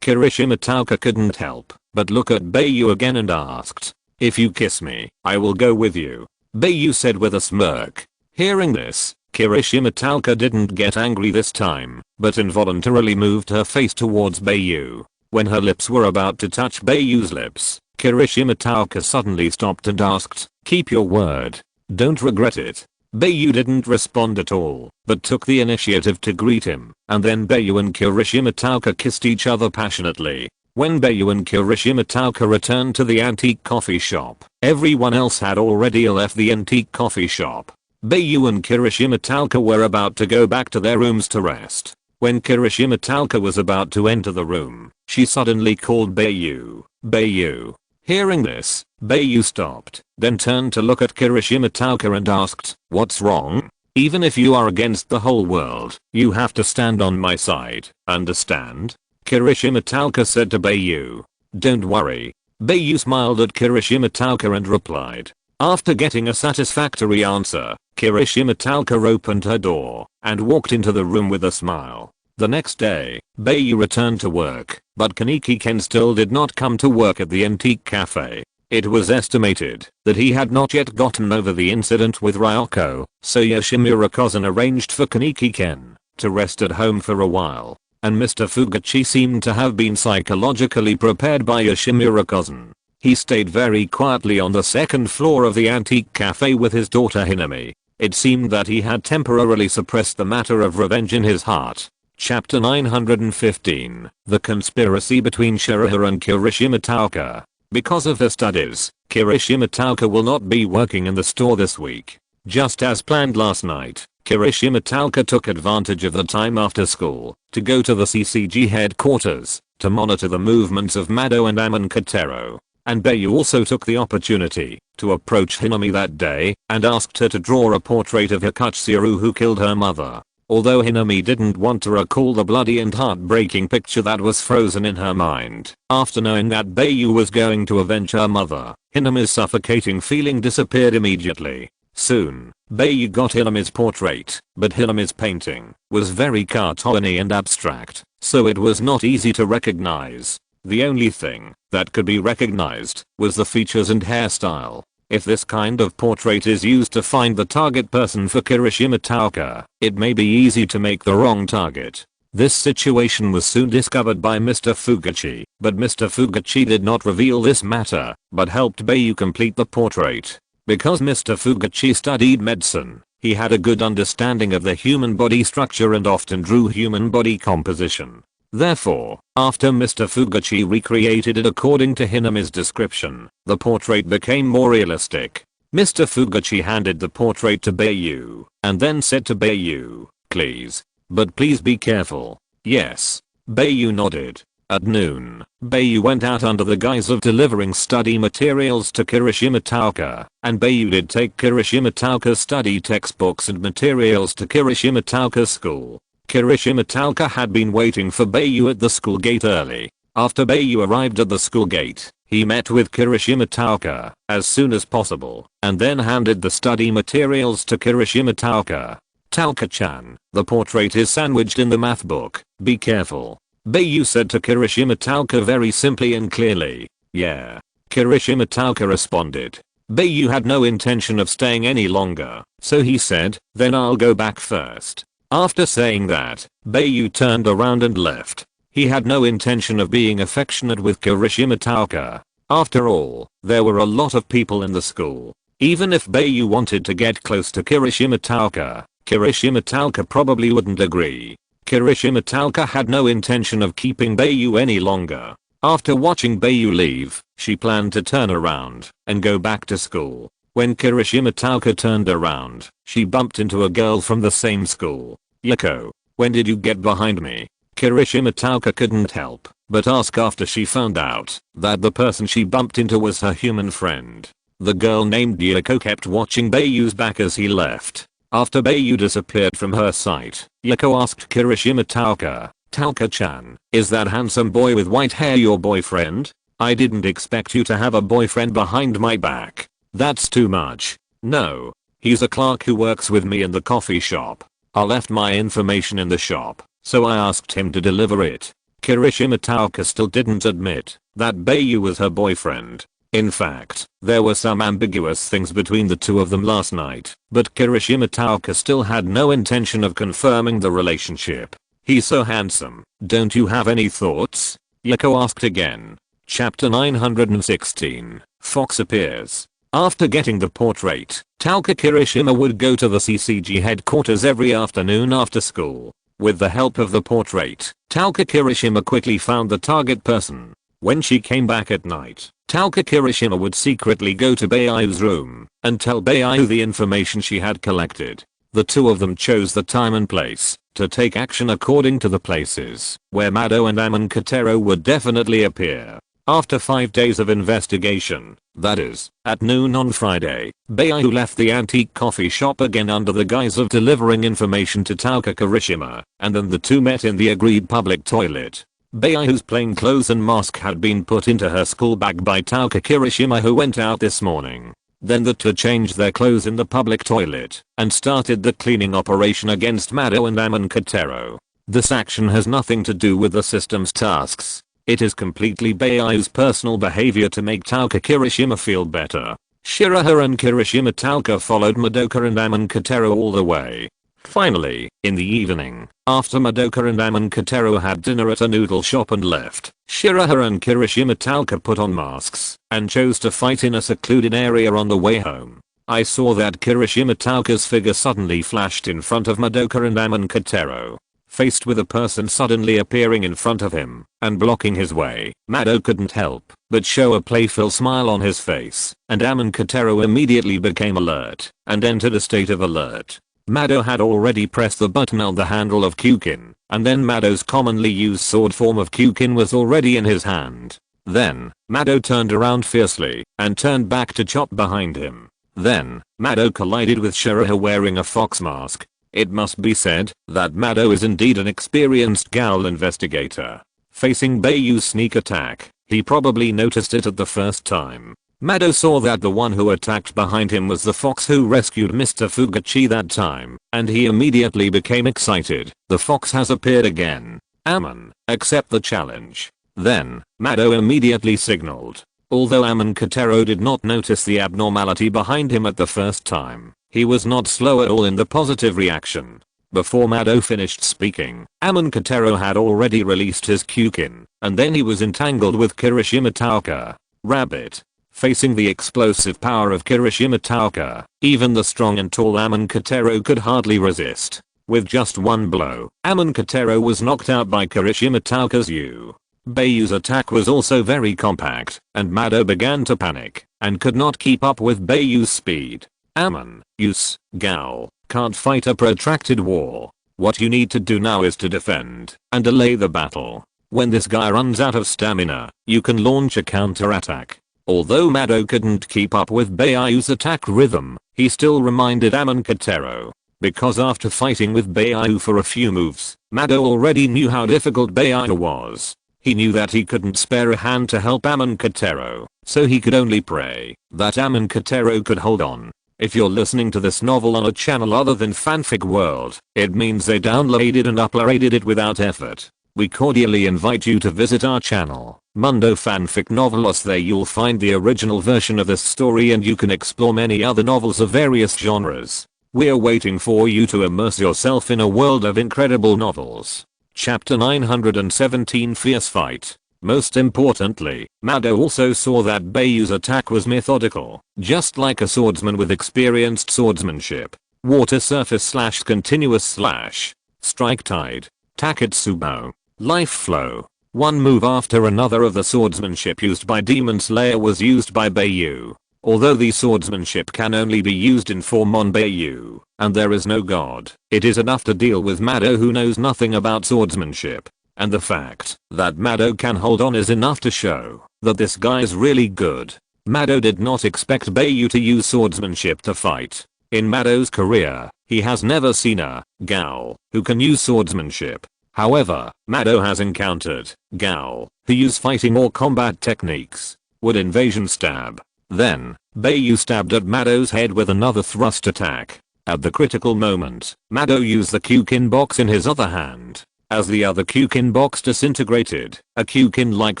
Kirishima Tauka couldn't help but look at Bai Yu again and asked. If you kiss me, I will go with you. Bai Yu said with a smirk. Hearing this, Kirishima Tauka didn't get angry this time, but involuntarily moved her face towards Bai Yu. When her lips were about to touch Bai Yu's lips, Kirishima Tauka suddenly stopped and asked, keep your word. Don't regret it. Bai Yu didn't respond at all, but took the initiative to greet him, and then Bai Yu and Kirishima Tauka kissed each other passionately. When Bai Yu and Kirishima Tauka returned to the antique coffee shop, everyone else had already left the antique coffee shop. Bai Yu and Kirishima Tauka were about to go back to their rooms to rest. When Kirishima Tauka was about to enter the room, she suddenly called Bai Yu. Bai Yu. Hearing this, Bai Yu stopped, then turned to look at Kirishima Tauka and asked, what's wrong? Even if you are against the whole world, you have to stand on my side, understand? Kirishima Tauka said to Bai Yu. Don't worry. Bai Yu smiled at Kirishima Tauka and replied. After getting a satisfactory answer, Kirishima Tauka opened her door and walked into the room with a smile. The next day, Bai Yu returned to work, but Kaneki Ken still did not come to work at the antique cafe. It was estimated that he had not yet gotten over the incident with Ryoko, so Yoshimura Cousin arranged for Kaneki Ken to rest at home for a while, and Mr. Fugachi seemed to have been psychologically prepared by Yoshimura Cousin. He stayed very quietly on the second floor of the antique cafe with his daughter Hinami. It seemed that he had temporarily suppressed the matter of revenge in his heart. Chapter 915. The conspiracy between Shirahara and Kirishima Tauka. Because of her studies, Kirishima Tauka will not be working in the store this week. Just as planned last night, Kirishima Tauka took advantage of the time after school to go to the CCG headquarters to monitor the movements of Mado and Amon Katero. And Bai Yu also took the opportunity to approach Hinami that day and asked her to draw a portrait of Hikatsuru who killed her mother. Although Hinami didn't want to recall the bloody and heartbreaking picture that was frozen in her mind, after knowing that Bai Yu was going to avenge her mother, Hinami's suffocating feeling disappeared immediately. Soon, Bai Yu got Hinami's portrait, but Hinami's painting was very cartoony and abstract, so it was not easy to recognize. The only thing that could be recognized was the features and hairstyle. If this kind of portrait is used to find the target person for Kirishima Tauka, it may be easy to make the wrong target. This situation was soon discovered by Mr. Fugachi, but Mr. Fugachi did not reveal this matter, but helped Bai Yu complete the portrait. Because Mr. Fugachi studied medicine, he had a good understanding of the human body structure and often drew human body composition. Therefore, after Mr. Fugachi recreated it according to Hinami's description, the portrait became more realistic. Mr. Fugachi handed the portrait to Bai Yu, and then said to Bai Yu, please. But please be careful. Yes. Bai Yu nodded. At noon, Bai Yu went out under the guise of delivering study materials to Kirishima Tauka, and Bai Yu did take Kirishima Tauka's study textbooks and materials to Kirishima Tauka's school. Kirishima Tauka had been waiting for Bai Yu at the school gate early. After Bai Yu arrived at the school gate, he met with Kirishima Tauka as soon as possible, and then handed the study materials to Kirishima Tauka. Tauka-chan, the portrait is sandwiched in the math book, be careful. Bai Yu said to Kirishima Tauka very simply and clearly. Yeah. Kirishima Tauka responded. Bai Yu had no intention of staying any longer, so he said, then I'll go back first. After saying that, Bai Yu turned around and left. He had no intention of being affectionate with Kirishima Tauka. After all, there were a lot of people in the school. Even if Bai Yu wanted to get close to Kirishima Tauka, Kirishima Tauka probably wouldn't agree. Kirishima Tauka had no intention of keeping Bai Yu any longer. After watching Bai Yu leave, she planned to turn around and go back to school. When Kirishima Tauka turned around, she bumped into a girl from the same school. Yoko, when did you get behind me? Kirishima Tauka couldn't help but ask after she found out that the person she bumped into was her human friend. The girl named Yoko kept watching Bai Yu's back as he left. After Bai Yu disappeared from her sight, Yoko asked Kirishima Tauka, Tauka-chan, is that handsome boy with white hair your boyfriend? I didn't expect you to have a boyfriend behind my back. That's too much. No. He's a clerk who works with me in the coffee shop. I left my information in the shop, so I asked him to deliver it. Kirishima Taoka still didn't admit that Bai Yu was her boyfriend. In fact, there were some ambiguous things between the two of them last night, but Kirishima Taoka still had no intention of confirming the relationship. He's so handsome. Don't you have any thoughts? Yako asked again. Chapter 916. Fox appears. After getting the portrait, Taoka Kirishima would go to the CCG headquarters every afternoon after school. With the help of the portrait, Taoka Kirishima quickly found the target person. When she came back at night, Taoka Kirishima would secretly go to Bai Yu's room and tell Bai Yu the information she had collected. The two of them chose the time and place to take action according to the places where Mado and Amon Kotaro would definitely appear. After 5 days of investigation, that is, at noon on Friday, Bai Yu left the antique coffee shop again under the guise of delivering information to Taoka Kirishima, and then the two met in the agreed public toilet. Bai Yu's plain clothes and mask had been put into her school bag by Taoka Kirishima, who went out this morning. Then the two changed their clothes in the public toilet and started the cleaning operation against Mado and Amon Kotaro. This action has nothing to do with the system's tasks. It is completely Bai Yu's personal behavior to make Taoka Kirishima feel better. Shiraha and Kirishima Taoka followed Madoka and Amon Kotaro all the way. Finally, in the evening, after Madoka and Amon Kotaro had dinner at a noodle shop and left, Shiraha and Kirishima Taoka put on masks and chose to fight in a secluded area on the way home. I saw that Kirishima Taoka's figure suddenly flashed in front of Madoka and Amon Kotaro. Faced with a person suddenly appearing in front of him and blocking his way, Mado couldn't help but show a playful smile on his face, and Amon Kotaro immediately became alert and entered a state of alert. Mado had already pressed the button on the handle of Kyukin, and then Mado's commonly used sword form of Kyukin was already in his hand. Then, Mado turned around fiercely and turned back to chop behind him. Then, Mado collided with Shiraha wearing a fox mask. It must be said that Mado is indeed an experienced Gaul investigator. Facing Bai Yu's sneak attack, he probably noticed it at the first time. Mado saw that the one who attacked behind him was the fox who rescued Mr. Fugachi that time, and he immediately became excited. The fox has appeared again. Amon, accept the challenge. Then, Mado immediately signaled. Although Amon Kotaro did not notice the abnormality behind him at the first time, he was not slow at all in the positive reaction. Before Mado finished speaking, Amon Kotaro had already released his Kyukin, and then he was entangled with Kirishima Taoka. Rabbit. Facing the explosive power of Kirishima Taoka, even the strong and tall Amon Kotaro could hardly resist. With just one blow, Amon Kotaro was knocked out by Kirishima Taoka's Yu. Bai Yu's attack was also very compact, and Mado began to panic and could not keep up with Bai Yu's speed. Amon, Yus, Gao, can't fight a protracted war. What you need to do now is to defend and delay the battle. When this guy runs out of stamina, you can launch a counterattack. Although Mado couldn't keep up with Bai Yu's attack rhythm, he still reminded Amon Kotaro. Because after fighting with Bai Yu for a few moves, Mado already knew how difficult Bai Yu was. He knew that he couldn't spare a hand to help Amon Kotaro, so he could only pray that Amon Kotaro could hold on. If you're listening to this novel on a channel other than Fanfic World, it means they downloaded and uploaded it without effort. We cordially invite you to visit our channel, Mundo Fanfic Novelos. There you'll find the original version of this story and you can explore many other novels of various genres. We're waiting for you to immerse yourself in a world of incredible novels. Chapter 917 Fierce Fight. Most importantly, Mado also saw that Bai Yu's attack was methodical, just like a swordsman with experienced swordsmanship. Water surface slash continuous slash. Strike tide. Taketsubo. Life flow. One move after another of the swordsmanship used by Demon Slayer was used by Bai Yu. Although the swordsmanship can only be used in form on Bai Yu, and there is no god, it is enough to deal with Mado who knows nothing about swordsmanship. And the fact that Mado can hold on is enough to show that this guy is really good. Mado did not expect Bai Yu to use swordsmanship to fight. In Mado's career, he has never seen a Gao who can use swordsmanship. However, Mado has encountered Gal, who use fighting or combat techniques. Would invasion stab? Then, Bai Yu stabbed at Mado's head with another thrust attack. At the critical moment, Mado used the Kyukin box in his other hand. As the other Kyukin box disintegrated, a Kyukin-like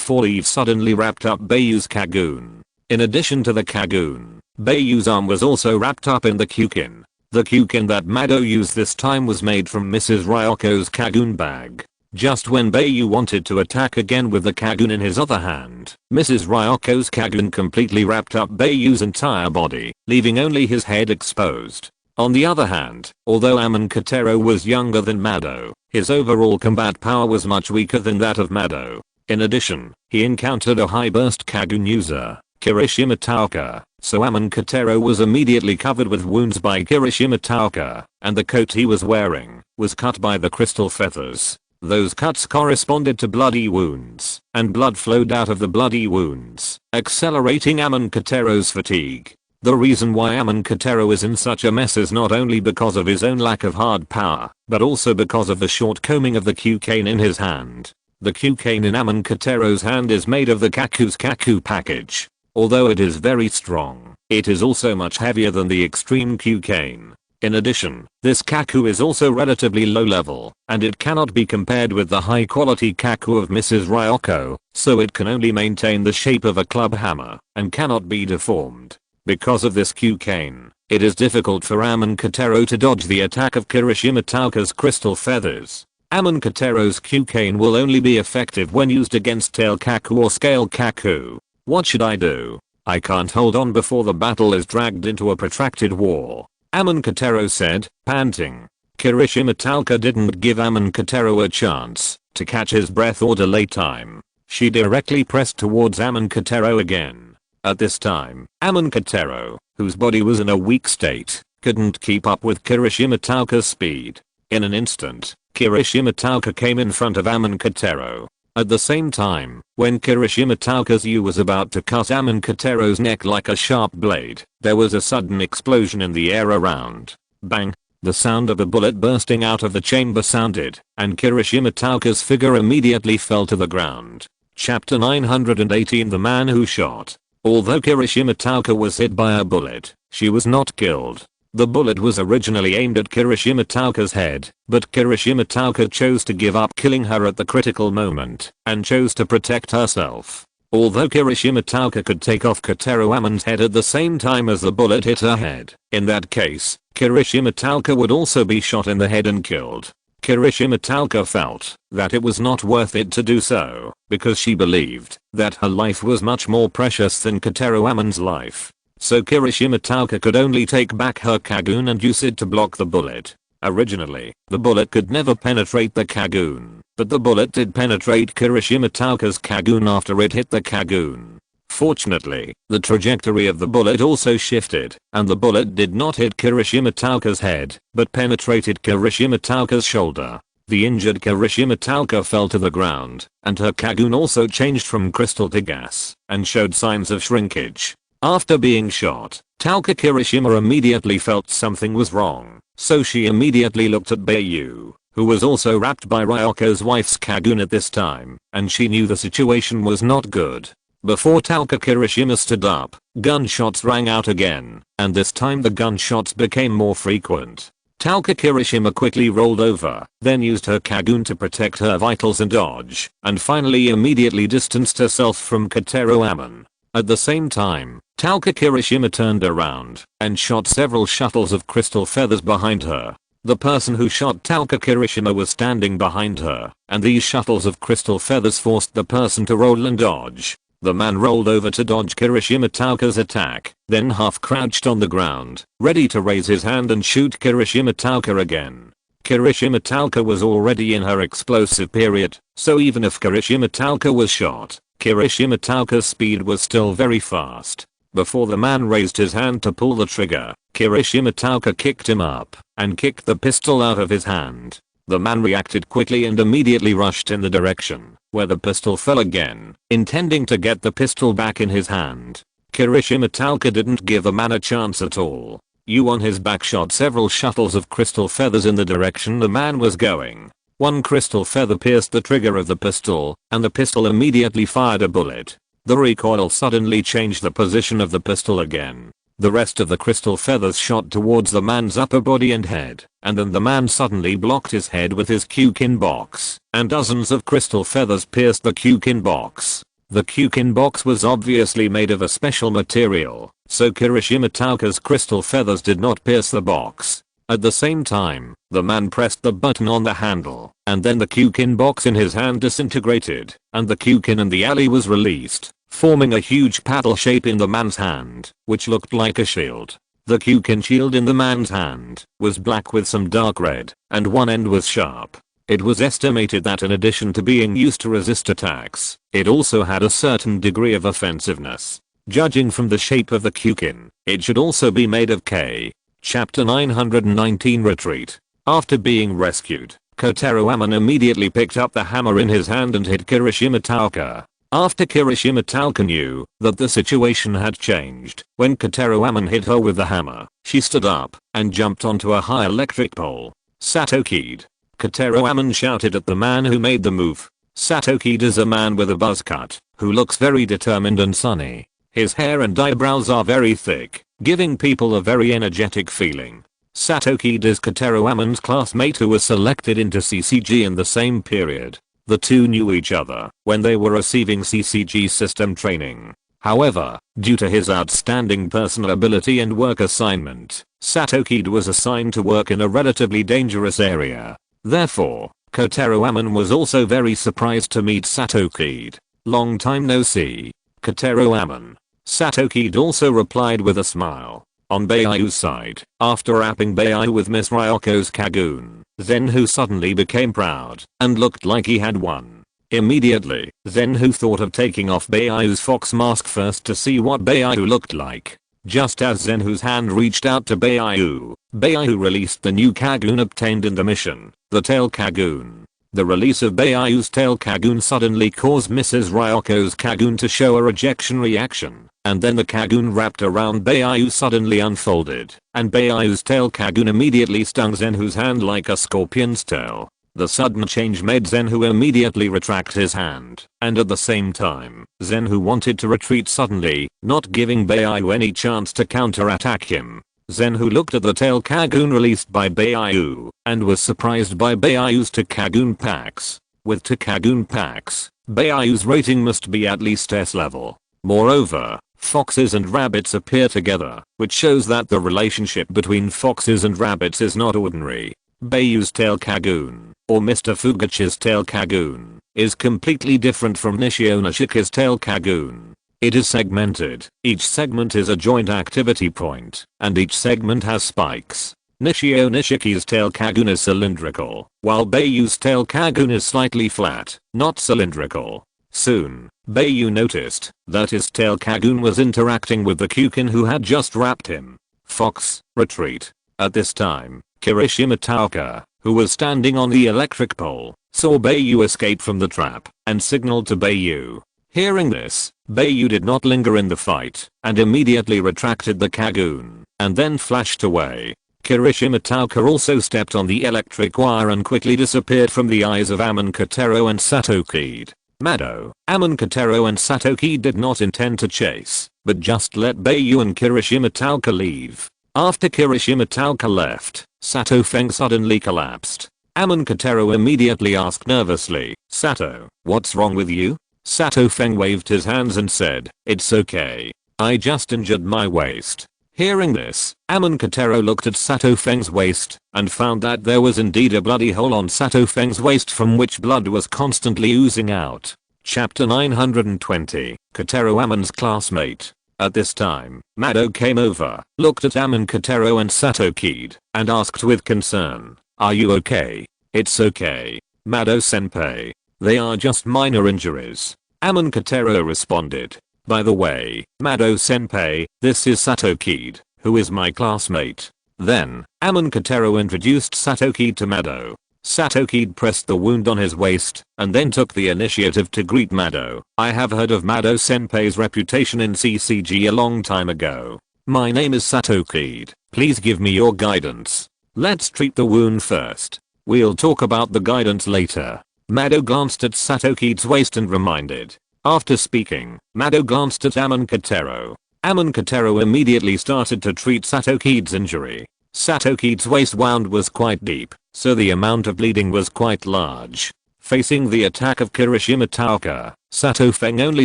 four-leaf suddenly wrapped up Bai Yu's Kagun. In addition to the Kagun, Bai Yu's arm was also wrapped up in the Kyukin. The Kyukin that Mado used this time was made from Mrs. Ryoko's Kagun bag. Just when Bai Yu wanted to attack again with the Kagun in his other hand, Mrs. Ryoko's Kagun completely wrapped up Bai Yu's entire body, leaving only his head exposed. On the other hand, although Amonkotaro was younger than Mado, his overall combat power was much weaker than that of Mado. In addition, he encountered a high-burst Kagun user, Kirishima Taoka, so Amonkotaro was immediately covered with wounds by Kirishima Taoka, and the coat he was wearing was cut by the crystal feathers. Those cuts corresponded to bloody wounds, and blood flowed out of the bloody wounds, accelerating Amonkotaro's fatigue. The reason why Amonkotaro is in such a mess is not only because of his own lack of hard power, but also because of the shortcoming of the Kyukin in his hand. The Kyukin in Amonkotaro's hand is made of the Kaku's Kaku package. Although it is very strong, it is also much heavier than the extreme Kyukin. In addition, this Kaku is also relatively low level, and it cannot be compared with the high quality Kaku of Mrs. Ryoko, so it can only maintain the shape of a club hammer, and cannot be deformed. Because of this Kyukin, it is difficult for Amonkotaro to dodge the attack of Kirishima Taoka's crystal feathers. Amonkotaro's Kyukin will only be effective when used against Tail Kaku or Scale Kaku. What should I do? I can't hold on before the battle is dragged into a protracted war, Amonkotaro said, panting. Kirishima Taoka didn't give Amonkotaro a chance to catch his breath or delay time. She directly pressed towards Amonkotaro again. At this time, Amonkotaro, whose body was in a weak state, couldn't keep up with Kirishima Taoka's speed. In an instant, Kirishima Taoka came in front of Amonkotaro. At the same time, when Kirishima Taoka's Yu was about to cut Amonkotaro's neck like a sharp blade, there was a sudden explosion in the air around. Bang! The sound of a bullet bursting out of the chamber sounded, and Kirishima Taoka's figure immediately fell to the ground. Chapter 918 The Man Who Shot. Although Kirishima Taoka was hit by a bullet, she was not killed. The bullet was originally aimed at Kirishima Taoka's head, but Kirishima Taoka chose to give up killing her at the critical moment, and chose to protect herself. Although Kirishima Taoka could take off Kotaro Amon's head at the same time as the bullet hit her head, in that case, Kirishima Taoka would also be shot in the head and killed. Kirishima Taoka felt that it was not worth it to do so, because she believed that her life was much more precious than Kotaro Amon's life. So Kirishima Taoka could only take back her Kagun and use it to block the bullet. Originally, the bullet could never penetrate the Kagun, but the bullet did penetrate Kirishima Taoka's Kagun after it hit the Kagun. Fortunately, the trajectory of the bullet also shifted, and the bullet did not hit Kirishima Taoka's head, but penetrated Kirishima Taoka's shoulder. The injured Kirishima Taoka fell to the ground, and her Kagun also changed from crystal to gas, and showed signs of shrinkage. After being shot, Taoka Kirishima immediately felt something was wrong, so she immediately looked at Bai Yu, who was also wrapped by Ryoko's wife's Kagun at this time, and she knew the situation was not good. Before Taoka Kirishima stood up, gunshots rang out again, and this time the gunshots became more frequent. Taoka Kirishima quickly rolled over, then used her Kagun to protect her vitals and dodge, and finally immediately distanced herself from Kotaro Amon. At the same time, Taoka Kirishima turned around and shot several shuttles of crystal feathers behind her. The person who shot Taoka Kirishima was standing behind her, and these shuttles of crystal feathers forced the person to roll and dodge. The man rolled over to dodge Kirishima Taoka's attack, then half crouched on the ground, ready to raise his hand and shoot Kirishima Taoka again. Kirishima Taoka was already in her explosive period, so even if Kirishima Taoka was shot, Kirishima Taoka's speed was still very fast. Before the man raised his hand to pull the trigger, Kirishima Taoka kicked him up, and kicked the pistol out of his hand. The man reacted quickly and immediately rushed in the direction where the pistol fell again, intending to get the pistol back in his hand. Kirishima Taoka didn't give the man a chance at all. Yu on his back shot several shuttles of crystal feathers in the direction the man was going. One crystal feather pierced the trigger of the pistol, and the pistol immediately fired a bullet. The recoil suddenly changed the position of the pistol again. The rest of the crystal feathers shot towards the man's upper body and head, and then the man suddenly blocked his head with his Kyukin box, and dozens of crystal feathers pierced the Kyukin box. The Kyukin box was obviously made of a special material, so Kirishima Tauka's crystal feathers did not pierce the box. At the same time, the man pressed the button on the handle, and then the Kyukin box in his hand disintegrated, and the Kyukin in the alley was released, forming a huge paddle shape in the man's hand, which looked like a shield. The Kyukin shield in the man's hand was black with some dark red, and one end was sharp. It was estimated that in addition to being used to resist attacks, it also had a certain degree of offensiveness. Judging from the shape of the Kyukin, it should also be made of K. Chapter 919 Retreat. After being rescued, Kotaro Amon immediately picked up the hammer in his hand and hit Kirishima Tauka. After Kirishima Tauka knew that the situation had changed, when Kotaro Amon hit her with the hammer, she stood up and jumped onto a high electric pole. Satoki'd. Kotaro Amon shouted at the man who made the move. Satoki'd is a man with a buzz cut, who looks very determined and sunny. His hair and eyebrows are very thick, giving people a very energetic feeling. Satoki'd is Kotaro Amon's classmate who was selected into CCG in the same period. The two knew each other when they were receiving CCG system training. However, due to his outstanding personal ability and work assignment, Satoki'd was assigned to work in a relatively dangerous area. Therefore, Kotaro Amon was also very surprised to meet Satoki'd. Long time no see. Kotaro Amon. Satoki'd also replied with a smile. On Bai Yu's side, after wrapping Bai Yu with Miss Ryoko's Kagoon, Zenhu suddenly became proud and looked like he had won. Immediately, Zenhu thought of taking off Bai Yu's fox mask first to see what Bai Yu looked like. Just as Zenhu's hand reached out to Bai Yu released the new Kagoon obtained in the mission, the Tail Kagoon. The release of Bai Yu's Tail Kagoon suddenly caused Mrs. Ryoko's Kagoon to show a rejection reaction, and then the Kagoon wrapped around Bai Yu suddenly unfolded, and Bai Yu's Tail Kagoon immediately stung Zenhu's hand like a scorpion's tail. The sudden change made Zenhu immediately retract his hand, and at the same time, Zenhu wanted to retreat suddenly, not giving Bai Yu any chance to counterattack him. Zenhu looked at the Tail Kagoon released by Bai Yu, and was surprised by Bai Yu's 2 Kagoon packs. With 2 Kagoon packs, Bai Yu's rating must be at least S level. Moreover, foxes and rabbits appear together, which shows that the relationship between foxes and rabbits is not ordinary. Bai Yu's Tail Kagoon, or Mr. Fugachi's Tail Kagoon, is completely different from Nishio Nishiki's Tail Kagoon. It is segmented, each segment is a joint activity point, and each segment has spikes. Nishio Nishiki's Tail Kagoon is cylindrical, while Bai Yu's Tail Kagoon is slightly flat, not cylindrical. Soon, Bai Yu noticed that his Tail Kagoon was interacting with the Kyukin who had just wrapped him. Fox, retreat. At this time, Kirishima Tauka, who was standing on the electric pole, saw Bai Yu escape from the trap, and signaled to Bai Yu. Hearing this, Bai Yu did not linger in the fight, and immediately retracted the Kagoon, and then flashed away. Kirishima Tauka also stepped on the electric wire and quickly disappeared from the eyes of Amon Kotaro and Satoki'd. Mado, Amon Kotaro and Satoki'd did not intend to chase, but just let Bai Yu and Kirishima Tauka leave. After Kirishima Tauka left, Sato Feng suddenly collapsed. Amon Kotaro immediately asked nervously, "Sato, what's wrong with you?" Sato Feng waved his hands and said, "It's okay. I just injured my waist." Hearing this, Amon Kotaro looked at Sato Feng's waist and found that there was indeed a bloody hole on Sato Feng's waist from which blood was constantly oozing out. Chapter 920, Kotaro Amon's classmate. At this time, Mado came over, looked at Amon Kotaro and Satoki'd, and asked with concern, "Are you okay?" "It's okay, Mado-senpai. They are just minor injuries," Amon Kotaro responded. "By the way, Mado-senpai, this is Satoki'd, who is my classmate." Then, Amon Kotaro introduced Satoki'd to Mado. Satoki'd pressed the wound on his waist, and then took the initiative to greet Mado. "I have heard of Mado-senpai's reputation in CCG a long time ago. My name is Satoki'd. Please give me your guidance. Let's treat the wound first." We'll talk about the guidance later. Mado glanced at Satoki's waist and reminded. After speaking, Mado glanced at Amonkotaro. Amonkotaro immediately started to treat Satoki's injury. Satoki's waist wound was quite deep, so the amount of bleeding was quite large. Facing the attack of Kirishima Taoka, Sato Feng only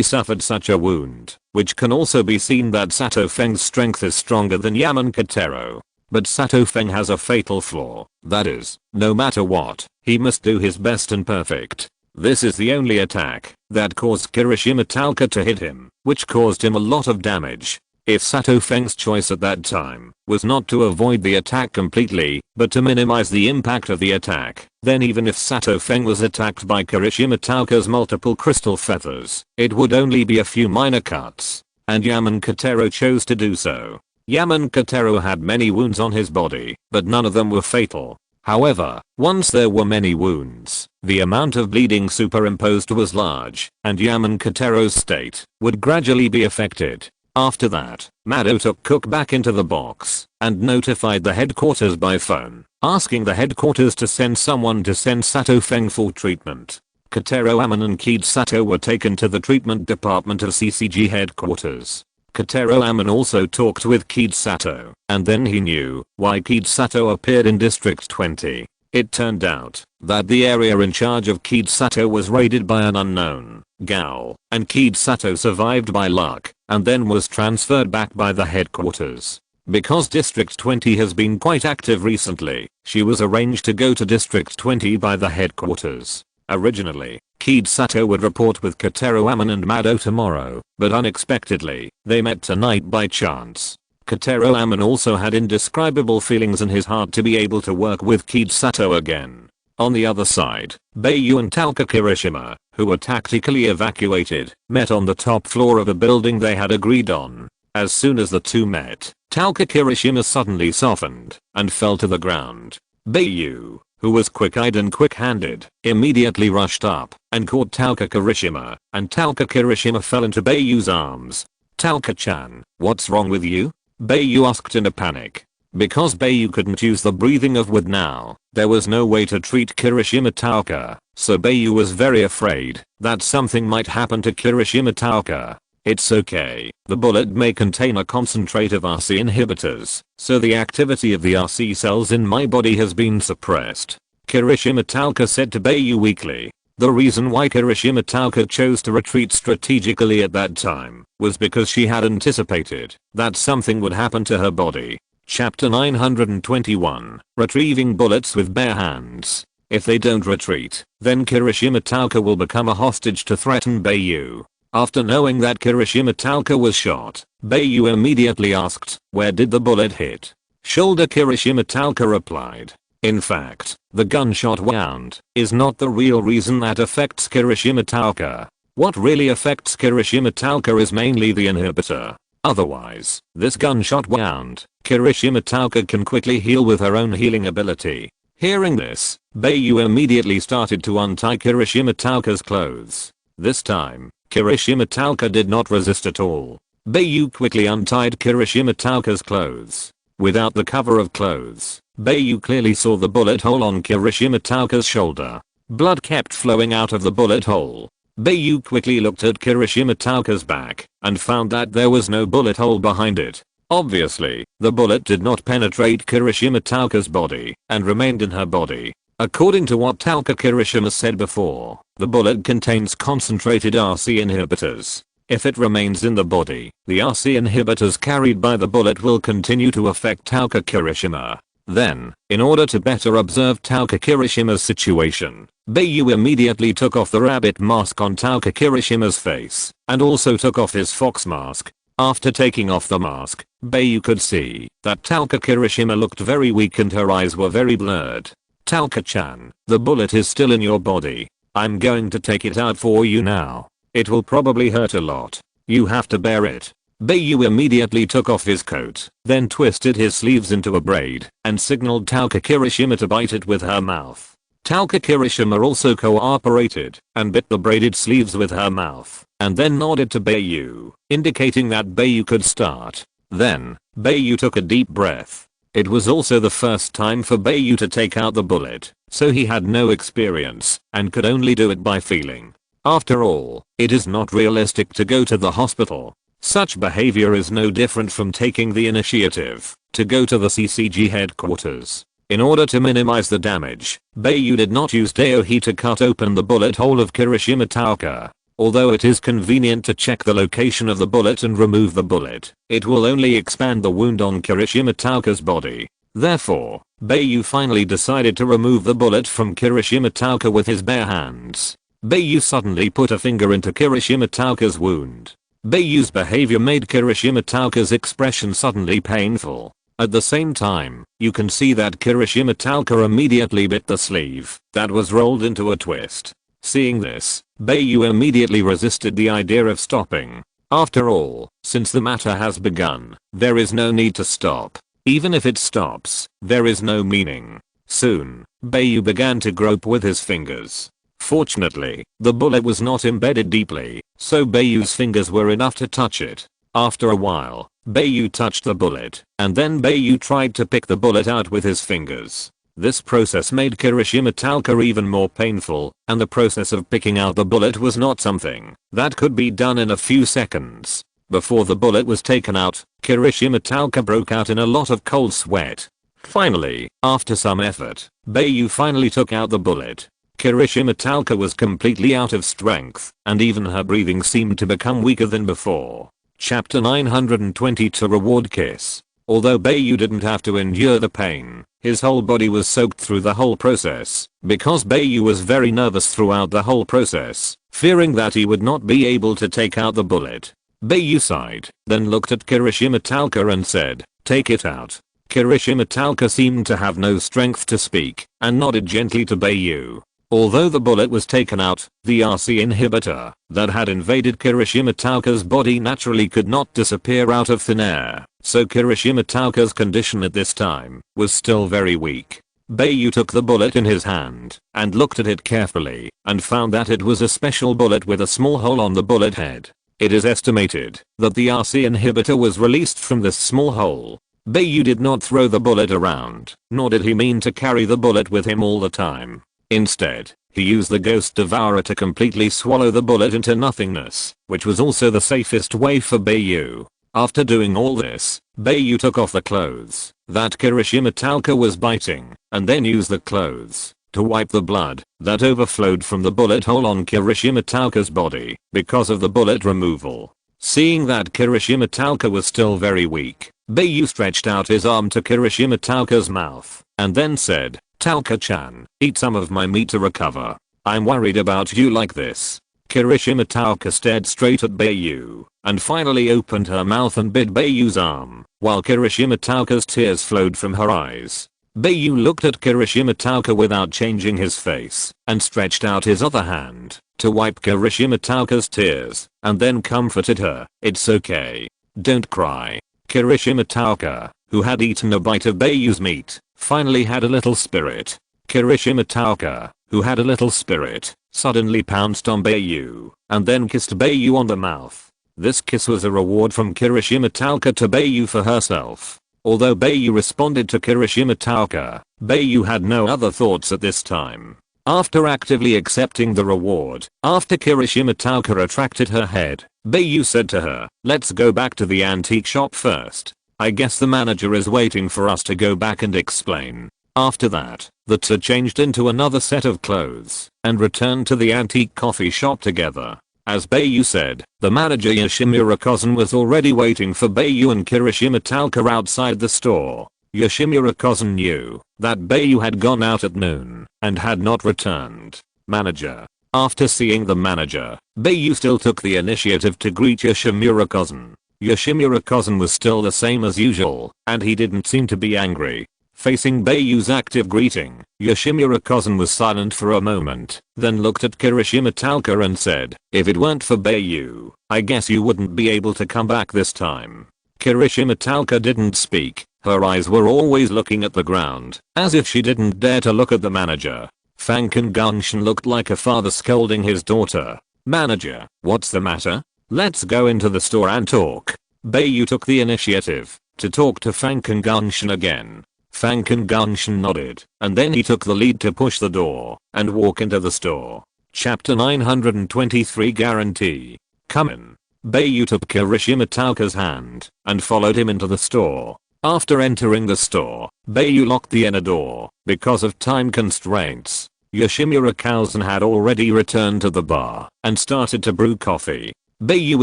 suffered such a wound, which can also be seen that Sato Feng's strength is stronger than Amonkotaro. But Sato Feng has a fatal flaw, that is, no matter what, he must do his best and perfect. This is the only attack that caused Kirishima Taoka to hit him, which caused him a lot of damage. If Sato Feng's choice at that time was not to avoid the attack completely, but to minimize the impact of the attack, then even if Sato Feng was attacked by Kirishima Taoka's multiple crystal feathers, it would only be a few minor cuts. And Amonkotaro chose to do so. Amonkotaro had many wounds on his body, but none of them were fatal. However, once there were many wounds, the amount of bleeding superimposed was large, and Amonkotaro's state would gradually be affected. After that, Mado took Cook back into the box and notified the headquarters by phone, asking the headquarters to send someone to send Sato Feng for treatment. Kotaro Amon and Kid Sato were taken to the treatment department of CCG headquarters. Kotaro Amon also talked with Kid Sato, and then he knew why Kid Sato appeared in District 20. It turned out that the area in charge of Kid Sato was raided by an unknown Gao, and Kid Sato survived by luck, and then was transferred back by the headquarters. Because District 20 has been quite active recently, she was arranged to go to District 20 by the headquarters. Originally, Kid Sato would report with Kotaro Amon and Mado tomorrow, but unexpectedly, they met tonight by chance. Kotaro Amon also had indescribable feelings in his heart to be able to work with Kid Sato again. On the other side, Bai Yu and Talca Kirishima, who were tactically evacuated, met on the top floor of a building they had agreed on. As soon as the two met, Talca Kirishima suddenly softened and fell to the ground. Bai Yu, who was quick-eyed and quick-handed, immediately rushed up and caught Talca Kirishima, and Talca Kirishima fell into Bai Yu's arms. Talca-chan, what's wrong with you? Bai Yu asked in a panic. Because Bai Yu couldn't use the breathing of wood now, there was no way to treat Kirishima Taoka, so Bai Yu was very afraid that something might happen to Kirishima Taoka. It's okay, the bullet may contain a concentrate of RC inhibitors, so the activity of the RC cells in my body has been suppressed. Kirishima Taoka said to Bai Yu weakly. The reason why Kirishima Taoka chose to retreat strategically at that time was because she had anticipated that something would happen to her body. Chapter 921, Retrieving Bullets with Bare Hands. If they don't retreat, then Kirishima Taoka will become a hostage to threaten Bai Yu. After knowing that Kirishima Taoka was shot, Bai Yu immediately asked, where did the bullet hit? Shoulder. Kirishima Taoka replied. In fact, the gunshot wound is not the real reason that affects Kirishima Taoka. What really affects Kirishima Taoka is mainly the inhibitor. Otherwise, this gunshot wound, Kirishima Taoka can quickly heal with her own healing ability. Hearing this, Bai Yu immediately started to untie Kirishima Taoka's clothes. This time, Kirishima Taoka did not resist at all. Bai Yu quickly untied Kirishima Taoka's clothes. Without the cover of clothes, Bai Yu clearly saw the bullet hole on Kirishima Taoka's shoulder. Blood kept flowing out of the bullet hole. Bai Yu quickly looked at Kirishima Taoka's back and found that there was no bullet hole behind it. Obviously, the bullet did not penetrate Kirishima Taoka's body and remained in her body. According to what Talca Kirishima said before, the bullet contains concentrated RC inhibitors. If it remains in the body, the RC inhibitors carried by the bullet will continue to affect Talca Kirishima. Then, in order to better observe Talca Kirishima's situation, Bai Yu immediately took off the rabbit mask on Talca Kirishima's face, and also took off his fox mask. After taking off the mask, Bai Yu could see that Talca Kirishima looked very weak and her eyes were very blurred. Talca-chan, the bullet is still in your body. I'm going to take it out for you now. It will probably hurt a lot. You have to bear it. Bai Yu immediately took off his coat, then twisted his sleeves into a braid, and signaled Talca Kirishima to bite it with her mouth. Talca Kirishima also cooperated, and bit the braided sleeves with her mouth, and then nodded to Bai Yu, indicating that Bai Yu could start. Then, Bai Yu took a deep breath. It was also the first time for Bai Yu to take out the bullet, so he had no experience and could only do it by feeling. After all, it is not realistic to go to the hospital. Such behavior is no different from taking the initiative to go to the CCG headquarters. In order to minimize the damage, Bai Yu did not use Daohi to cut open the bullet hole of Kirishima Taoka. Although it is convenient to check the location of the bullet and remove the bullet, it will only expand the wound on Kirishima Taoka's body. Therefore, Bai Yu finally decided to remove the bullet from Kirishima Taoka with his bare hands. Bai Yu suddenly put a finger into Kirishima Taoka's wound. Bai Yu's behavior made Kirishima Taoka's expression suddenly painful. At the same time, you can see that Kirishima Taoka immediately bit the sleeve that was rolled into a twist. Seeing this, Bai Yu immediately resisted the idea of stopping. After all, since the matter has begun, there is no need to stop. Even if it stops, there is no meaning. Soon, Bai Yu began to grope with his fingers. Fortunately, the bullet was not embedded deeply, so Bai Yu's fingers were enough to touch it. After a while, Bai Yu touched the bullet, and then Bai Yu tried to pick the bullet out with his fingers. This process made Kirishima Taoka even more painful, and the process of picking out the bullet was not something that could be done in a few seconds. Before the bullet was taken out, Kirishima Taoka broke out in a lot of cold sweat. Finally, after some effort, Bai Yu finally took out the bullet. Kirishima Taoka was completely out of strength, and even her breathing seemed to become weaker than before. Chapter 922 Reward Kiss. Although Bai Yu didn't have to endure the pain, his whole body was soaked through the whole process, because Bai Yu was very nervous throughout the whole process, fearing that he would not be able to take out the bullet. Bai Yu sighed, then looked at Kirishima Taoka and said, "Take it out." Kirishima Taoka seemed to have no strength to speak, and nodded gently to Bai Yu. Although the bullet was taken out, the RC inhibitor that had invaded Kirishima Taoka's body naturally could not disappear out of thin air, so Kirishima Taoka's condition at this time was still very weak. Bai Yu took the bullet in his hand and looked at it carefully and found that it was a special bullet with a small hole on the bullet head. It is estimated that the RC inhibitor was released from this small hole. Bai Yu did not throw the bullet around, nor did he mean to carry the bullet with him all the time. Instead, he used the ghost devourer to completely swallow the bullet into nothingness, which was also the safest way for Bai Yu. After doing all this, Bai Yu took off the clothes that Kirishima Taoka was biting, and then used the clothes to wipe the blood that overflowed from the bullet hole on Kirishima Taoka's body because of the bullet removal. Seeing that Kirishima Taoka was still very weak, Bai Yu stretched out his arm to Kirishima Taoka's mouth, and then said, "Taoka-chan, eat some of my meat to recover. I'm worried about you like this." Kirishima Taoka stared straight at Bai Yu, and finally opened her mouth and bit Bai Yu's arm, while Kirishima Taoka's tears flowed from her eyes. Bai Yu looked at Kirishima Taoka without changing his face, and stretched out his other hand to wipe Kirishima Taoka's tears, and then comforted her. "It's okay. Don't cry." Kirishima Taoka, who had eaten a bite of Bai Yu's meat, finally had a little spirit. Kirishima Taoka, who had a little spirit, suddenly pounced on Bai Yu, and then kissed Bai Yu on the mouth. This kiss was a reward from Kirishima Taoka to Bai Yu for herself. Although Bai Yu responded to Kirishima Taoka, Bai Yu had no other thoughts at this time. After actively accepting the reward, after Kirishima Taoka retracted her head, Bai Yu said to her, "Let's go back to the antique shop first. I guess the manager is waiting for us to go back and explain." After that, the two changed into another set of clothes and returned to the antique coffee shop together. As Bai Yu said, the manager Yoshimura Kozen was already waiting for Bai Yu and Kirishima Taoka outside the store. Yoshimura Kozen knew that Bai Yu had gone out at noon and had not returned. Manager. After seeing the manager, Bai Yu still took the initiative to greet Yoshimura Kozen. Yoshimura Kozen was still the same as usual, and he didn't seem to be angry. Facing Bai Yu's active greeting, Yoshimura Kozen was silent for a moment, then looked at Kirishima Taoka and said, "If it weren't for Bai Yu, I guess you wouldn't be able to come back this time." Kirishima Taoka didn't speak. Her eyes were always looking at the ground, as if she didn't dare to look at the manager. Fanken Gunshin looked like a father scolding his daughter. "Manager, what's the matter? Let's go into the store and talk." Bai Yu took the initiative to talk to Fang and Gunshin again. Fang and Gunshin nodded, and then he took the lead to push the door and walk into the store. Chapter 923 Guarantee. Come in. Bai Yu took Kirishima Tauka's hand and followed him into the store. After entering the store, Bai Yu locked the inner door because of time constraints. Yoshimura Kousen had already returned to the bar and started to brew coffee. Bai Yu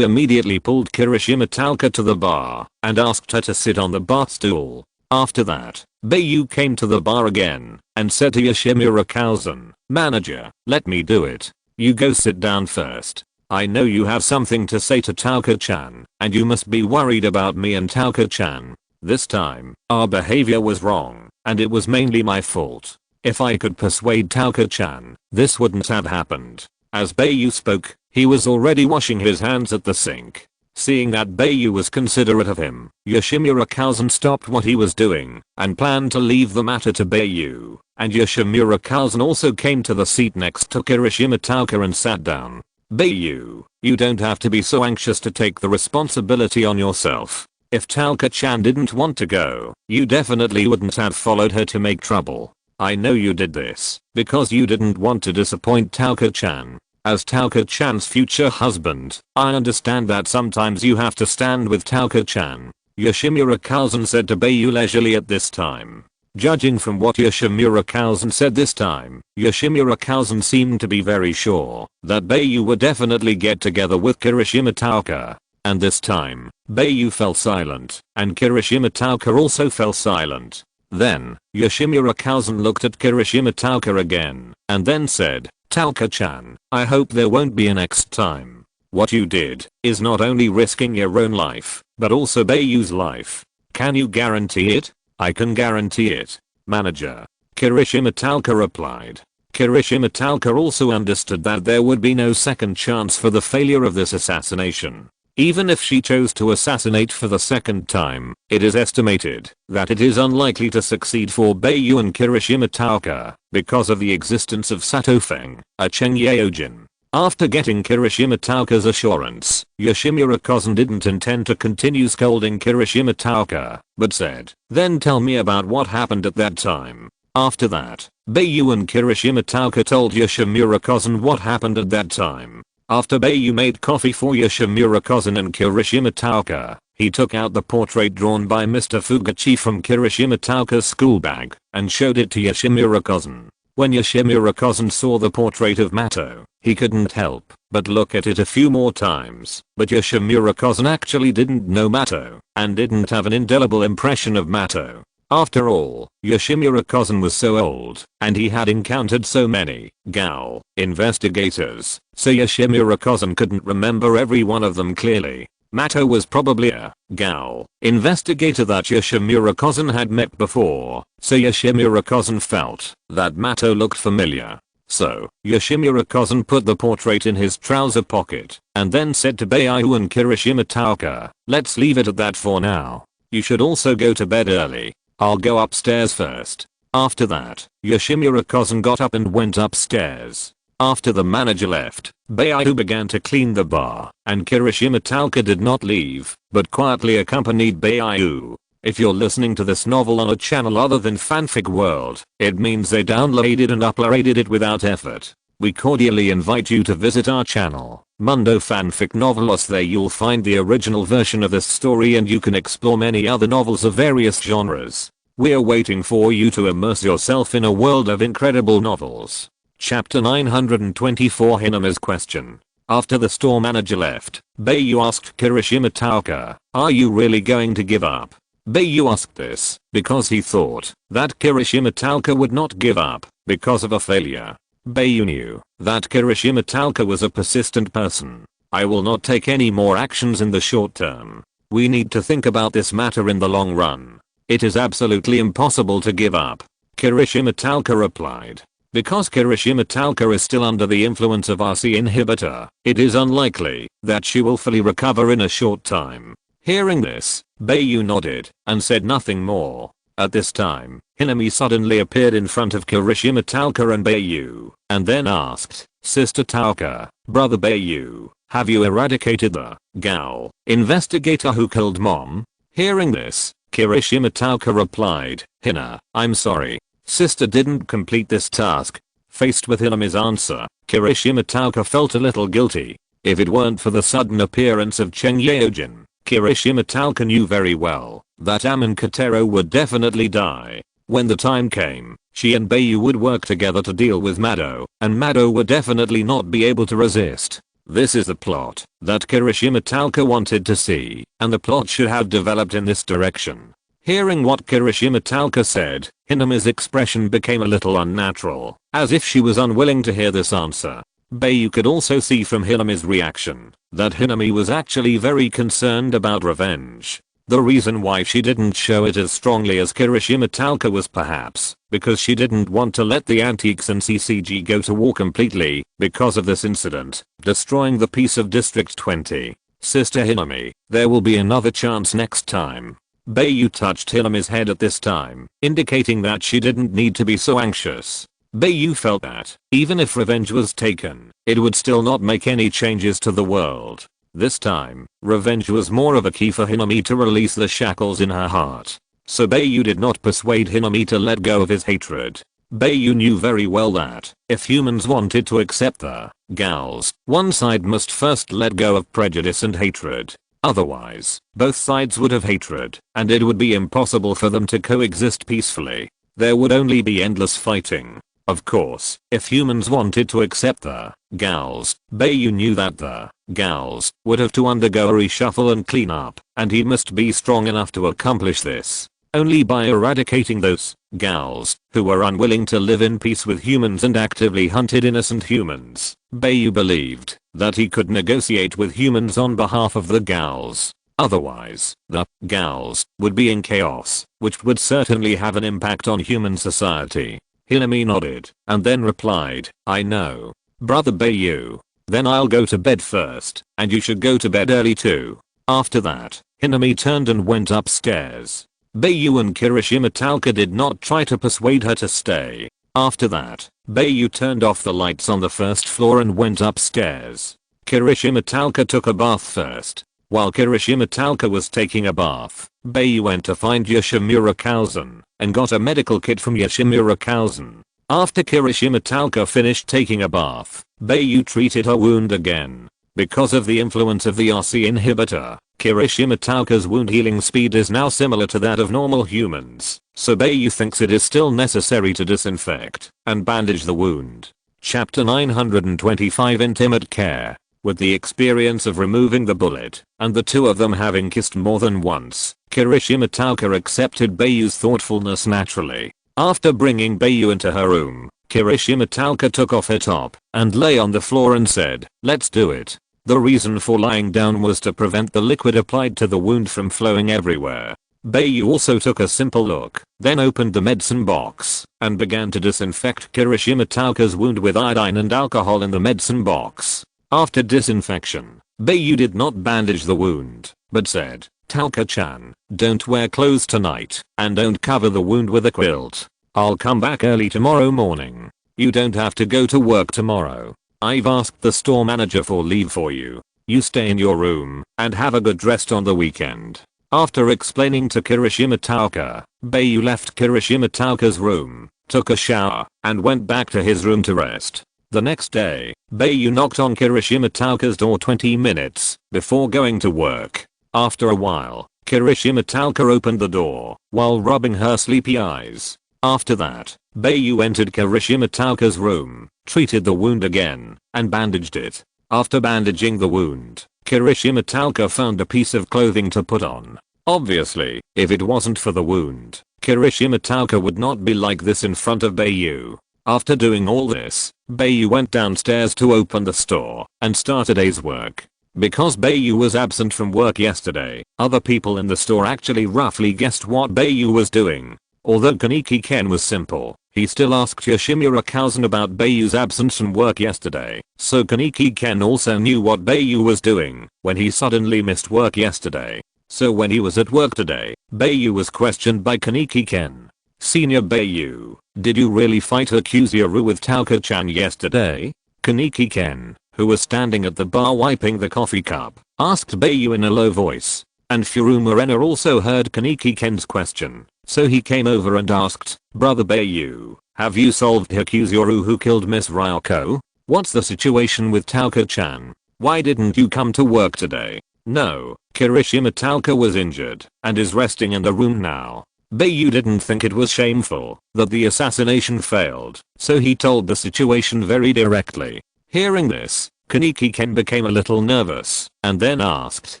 immediately pulled Kirishima Tauka to the bar and asked her to sit on the bar stool. After that, Bai Yu came to the bar again and said to Yoshimura Kousen, "Manager, let me do it. You go sit down first. I know you have something to say to Tauka-chan, and you must be worried about me and Tauka-chan. This time, our behavior was wrong, and it was mainly my fault. If I could persuade Tauka-chan, this wouldn't have happened." As Bai Yu spoke, he was already washing his hands at the sink. Seeing that Bai Yu was considerate of him, Yoshimura Kousen stopped what he was doing and planned to leave the matter to Bai Yu, and Yoshimura Kousen also came to the seat next to Kirishima Tauka and sat down. "Bai Yu, you don't have to be so anxious to take the responsibility on yourself. If Tauka-chan didn't want to go, you definitely wouldn't have followed her to make trouble. I know you did this because you didn't want to disappoint Tauka-chan. As Tauka-chan's future husband, I understand that sometimes you have to stand with Tauka-chan," Yoshimura Kousen said to Bai Yu leisurely at this time. Judging from what Yoshimura Kousen said this time, Yoshimura Kousen seemed to be very sure that Bai Yu would definitely get together with Kirishima Tauka. And this time, Bai Yu fell silent, and Kirishima Tauka also fell silent. Then, Yoshimura Kousen looked at Kirishima Tauka again, and then said, "Tauka-chan, I hope there won't be a next time. What you did is not only risking your own life, but also Bai Yu's life. Can you guarantee it?" "I can guarantee it, manager," Kirishima Tauka replied. Kirishima Tauka also understood that there would be no second chance for the failure of this assassination. Even if she chose to assassinate for the second time, it is estimated that it is unlikely to succeed for Bai Yu and Kirishima Tauka because of the existence of Satofeng, a Chengyaojin. After getting Kirishima Tauka's assurance, Yoshimura Kousen didn't intend to continue scolding Kirishima Tauka, but said, "Then tell me about what happened at that time." After that, Bai Yu and Kirishima Tauka told Yoshimura Kousen what happened at that time. After Bai Yu made coffee for Yoshimura Kousen and Kirishima Tauka, he took out the portrait drawn by Mr. Fugachi from Kirishima Tauka's school bag and showed it to Yoshimura Kousen. When Yoshimura Kousen saw the portrait of Mato, he couldn't help but look at it a few more times, but Yoshimura Kousen actually didn't know Mato and didn't have an indelible impression of Mato. After all, Yoshimura Kousen was so old, and he had encountered so many Gao investigators, so Yoshimura Kousen couldn't remember every one of them clearly. Mato was probably a Gao investigator that Yoshimura Kousen had met before, so Yoshimura Kousen felt that Mato looked familiar. So, Yoshimura Kousen put the portrait in his trouser pocket, and then said to Bai Yu and Kirishima Tauka, "Let's leave it at that for now. You should also go to bed early. I'll go upstairs first." After that, Yoshimura Kousen got up and went upstairs. After the manager left, Bai Yu began to clean the bar, and Kirishima Tauka did not leave, but quietly accompanied Bai Yu. If you're listening to this novel on a channel other than Fanfic World, it means they downloaded and uploaded it without effort. We cordially invite you to visit our channel, Mundo Fanfic Novelos. There you'll find the original version of this story and you can explore many other novels of various genres. We're waiting for you to immerse yourself in a world of incredible novels. Chapter 924 Hinami's Question. After the store manager left, Bai Yu asked Kirishima Tauka, "Are you really going to give up?" Bai Yu asked this because he thought that Kirishima Tauka would not give up because of a failure. Bai Yu knew that Kirishima Tauka was a persistent person. "I will not take any more actions in the short term. We need to think about this matter in the long run. It is absolutely impossible to give up," Kirishima Tauka replied. Because Kirishima Tauka is still under the influence of RC inhibitor, it is unlikely that she will fully recover in a short time. Hearing this, Bai Yu nodded and said nothing more. At this time, Hinami suddenly appeared in front of Kirishima Tauka and Bai Yu, and then asked, "Sister Tauka, brother Bai Yu, have you eradicated the Gao investigator who killed mom?" Hearing this, Kirishima Tauka replied, Hina, I'm sorry. Sister didn't complete this task. Faced with Hinami's answer, Kirishima Tauka felt a little guilty. If it weren't for the sudden appearance of Chen Yaojin, Kirishima Tauka knew very well that Amon Katero would definitely die. When the time came, she and Bai Yu would work together to deal with Mado, and Mado would definitely not be able to resist. This is the plot that Kirishima Tauka wanted to see, and the plot should have developed in this direction. Hearing what Kirishima Tauka said, Hinami's expression became a little unnatural, as if she was unwilling to hear this answer. Bai Yu could also see from Hinami's reaction that Hinami was actually very concerned about revenge. The reason why she didn't show it as strongly as Kirishima Tauka was perhaps because she didn't want to let the antiques and CCG go to war completely because of this incident, destroying the peace of District 20. Sister Hinami, there will be another chance next time. Bai Yu touched Hinami's head at this time, indicating that she didn't need to be so anxious. Bai Yu felt that, even if revenge was taken, it would still not make any changes to the world. This time, revenge was more of a key for Hinami to release the shackles in her heart. So Bai Yu did not persuade Hinami to let go of his hatred. Bai Yu knew very well that, if humans wanted to accept the gals, one side must first let go of prejudice and hatred. Otherwise, both sides would have hatred, and it would be impossible for them to coexist peacefully. There would only be endless fighting. Of course, if humans wanted to accept the gals, Bai Yu knew that the gals would have to undergo a reshuffle and clean up, and he must be strong enough to accomplish this. Only by eradicating those gals who were unwilling to live in peace with humans and actively hunted innocent humans, Bai Yu believed that he could negotiate with humans on behalf of the gals. Otherwise, the gals would be in chaos, which would certainly have an impact on human society. Hinami nodded, and then replied, I know. Brother Bai Yu. Then I'll go to bed first, and you should go to bed early too. After that, Hinami turned and went upstairs. Bai Yu and Kirishima Tauka did not try to persuade her to stay. After that, Bai Yu turned off the lights on the first floor and went upstairs. Kirishima Tauka took a bath first. While Kirishima Tauka was taking a bath, Bai Yu went to find Yoshimura Kausen and got a medical kit from Yoshimura Kausen. After Kirishima Tauka finished taking a bath, Bai Yu treated her wound again. Because of the influence of the RC inhibitor, Kirishima Tauka's wound healing speed is now similar to that of normal humans, so Bai Yu thinks it is still necessary to disinfect and bandage the wound. Chapter 925 Intimate Care. With the experience of removing the bullet, and the two of them having kissed more than once, Kirishima Tauka accepted Bai Yu's thoughtfulness naturally. After bringing Bai Yu into her room, Kirishima Tauka took off her top and lay on the floor and said, let's do it. The reason for lying down was to prevent the liquid applied to the wound from flowing everywhere. Bai Yu also took a simple look, then opened the medicine box and began to disinfect Kirishima Tauka's wound with iodine and alcohol in the medicine box. After disinfection, Bai Yu did not bandage the wound, but said, Tauka-chan, don't wear clothes tonight, and don't cover the wound with a quilt. I'll come back early tomorrow morning. You don't have to go to work tomorrow. I've asked the store manager for leave for you. You stay in your room, and have a good rest on the weekend. After explaining to Kirishima Tauka, Bai Yu left Kirishima Tauka's room, took a shower, and went back to his room to rest. The next day, Bai Yu knocked on Kirishima Tauka's door 20 minutes before going to work. After a while, Kirishima Tauka opened the door while rubbing her sleepy eyes. After that, Bai Yu entered Kirishima Tauka's room, treated the wound again, and bandaged it. After bandaging the wound, Kirishima Tauka found a piece of clothing to put on. Obviously, if it wasn't for the wound, Kirishima Tauka would not be like this in front of Bai Yu. After doing all this, Bai Yu went downstairs to open the store and start a day's work. Because Bai Yu was absent from work yesterday, other people in the store actually roughly guessed what Bai Yu was doing. Although Kaneki Ken was simple, he still asked Yoshimura Kausen about Bai Yu's absence from work yesterday, so Kaneki Ken also knew what Bai Yu was doing when he suddenly missed work yesterday. So when he was at work today, Bai Yu was questioned by Kaneki Ken. Senior Bai Yu, did you really fight Akuzuru with Tauka-chan yesterday? Kaneki Ken, who was standing at the bar wiping the coffee cup, asked Bai Yu in a low voice. And Furumarena also heard Kaneki Ken's question, so he came over and asked, "Brother Bai Yu, have you solved Hikuzuru who killed Miss Ryoko? What's the situation with Tauka-chan? Why didn't you come to work today?" "No, Kirishima Tauka was injured and is resting in the room now." Bai Yu didn't think it was shameful that the assassination failed, so he told the situation very directly. Hearing this, Kaneki Ken became a little nervous and then asked,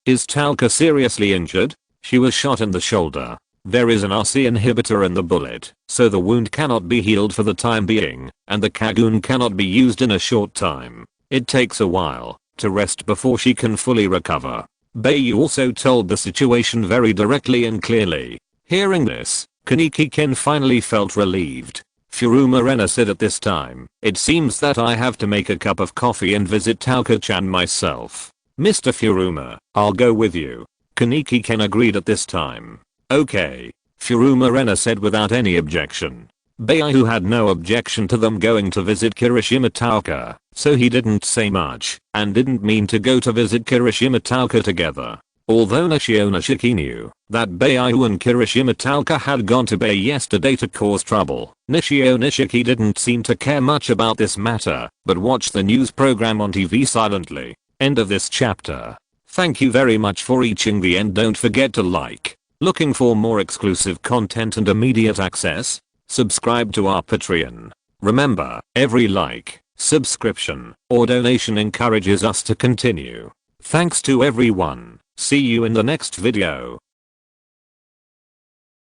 "Is Tauka seriously injured?" "She was shot in the shoulder. There is an RC inhibitor in the bullet, so the wound cannot be healed for the time being, and the Kagun cannot be used in a short time. It takes a while to rest before she can fully recover." Bai Yu also told the situation very directly and clearly. Hearing this, Kaneki Ken finally felt relieved. Furumarena said at this time, "It seems that I have to make a cup of coffee and visit Tauka-chan myself." "Mr. Furuma, I'll go with you." Kaneki Ken agreed at this time. "Okay," Furumarena said without any objection. Bai Yu had no objection to them going to visit Kirishima Tauka, so he didn't say much and didn't mean to go to visit Kirishima Tauka together. Although Nishio Nishiki knew that Bai Yu and Kirishima Tauka had gone to Bai yesterday to cause trouble, Nishio Nishiki didn't seem to care much about this matter, but watched the news program on TV silently. End of this chapter. Thank you very much for reaching the end. Don't forget to like. Looking for more exclusive content and immediate access? Subscribe to our Patreon. Remember, every like, subscription, or donation encourages us to continue. Thanks to everyone. See you in the next video.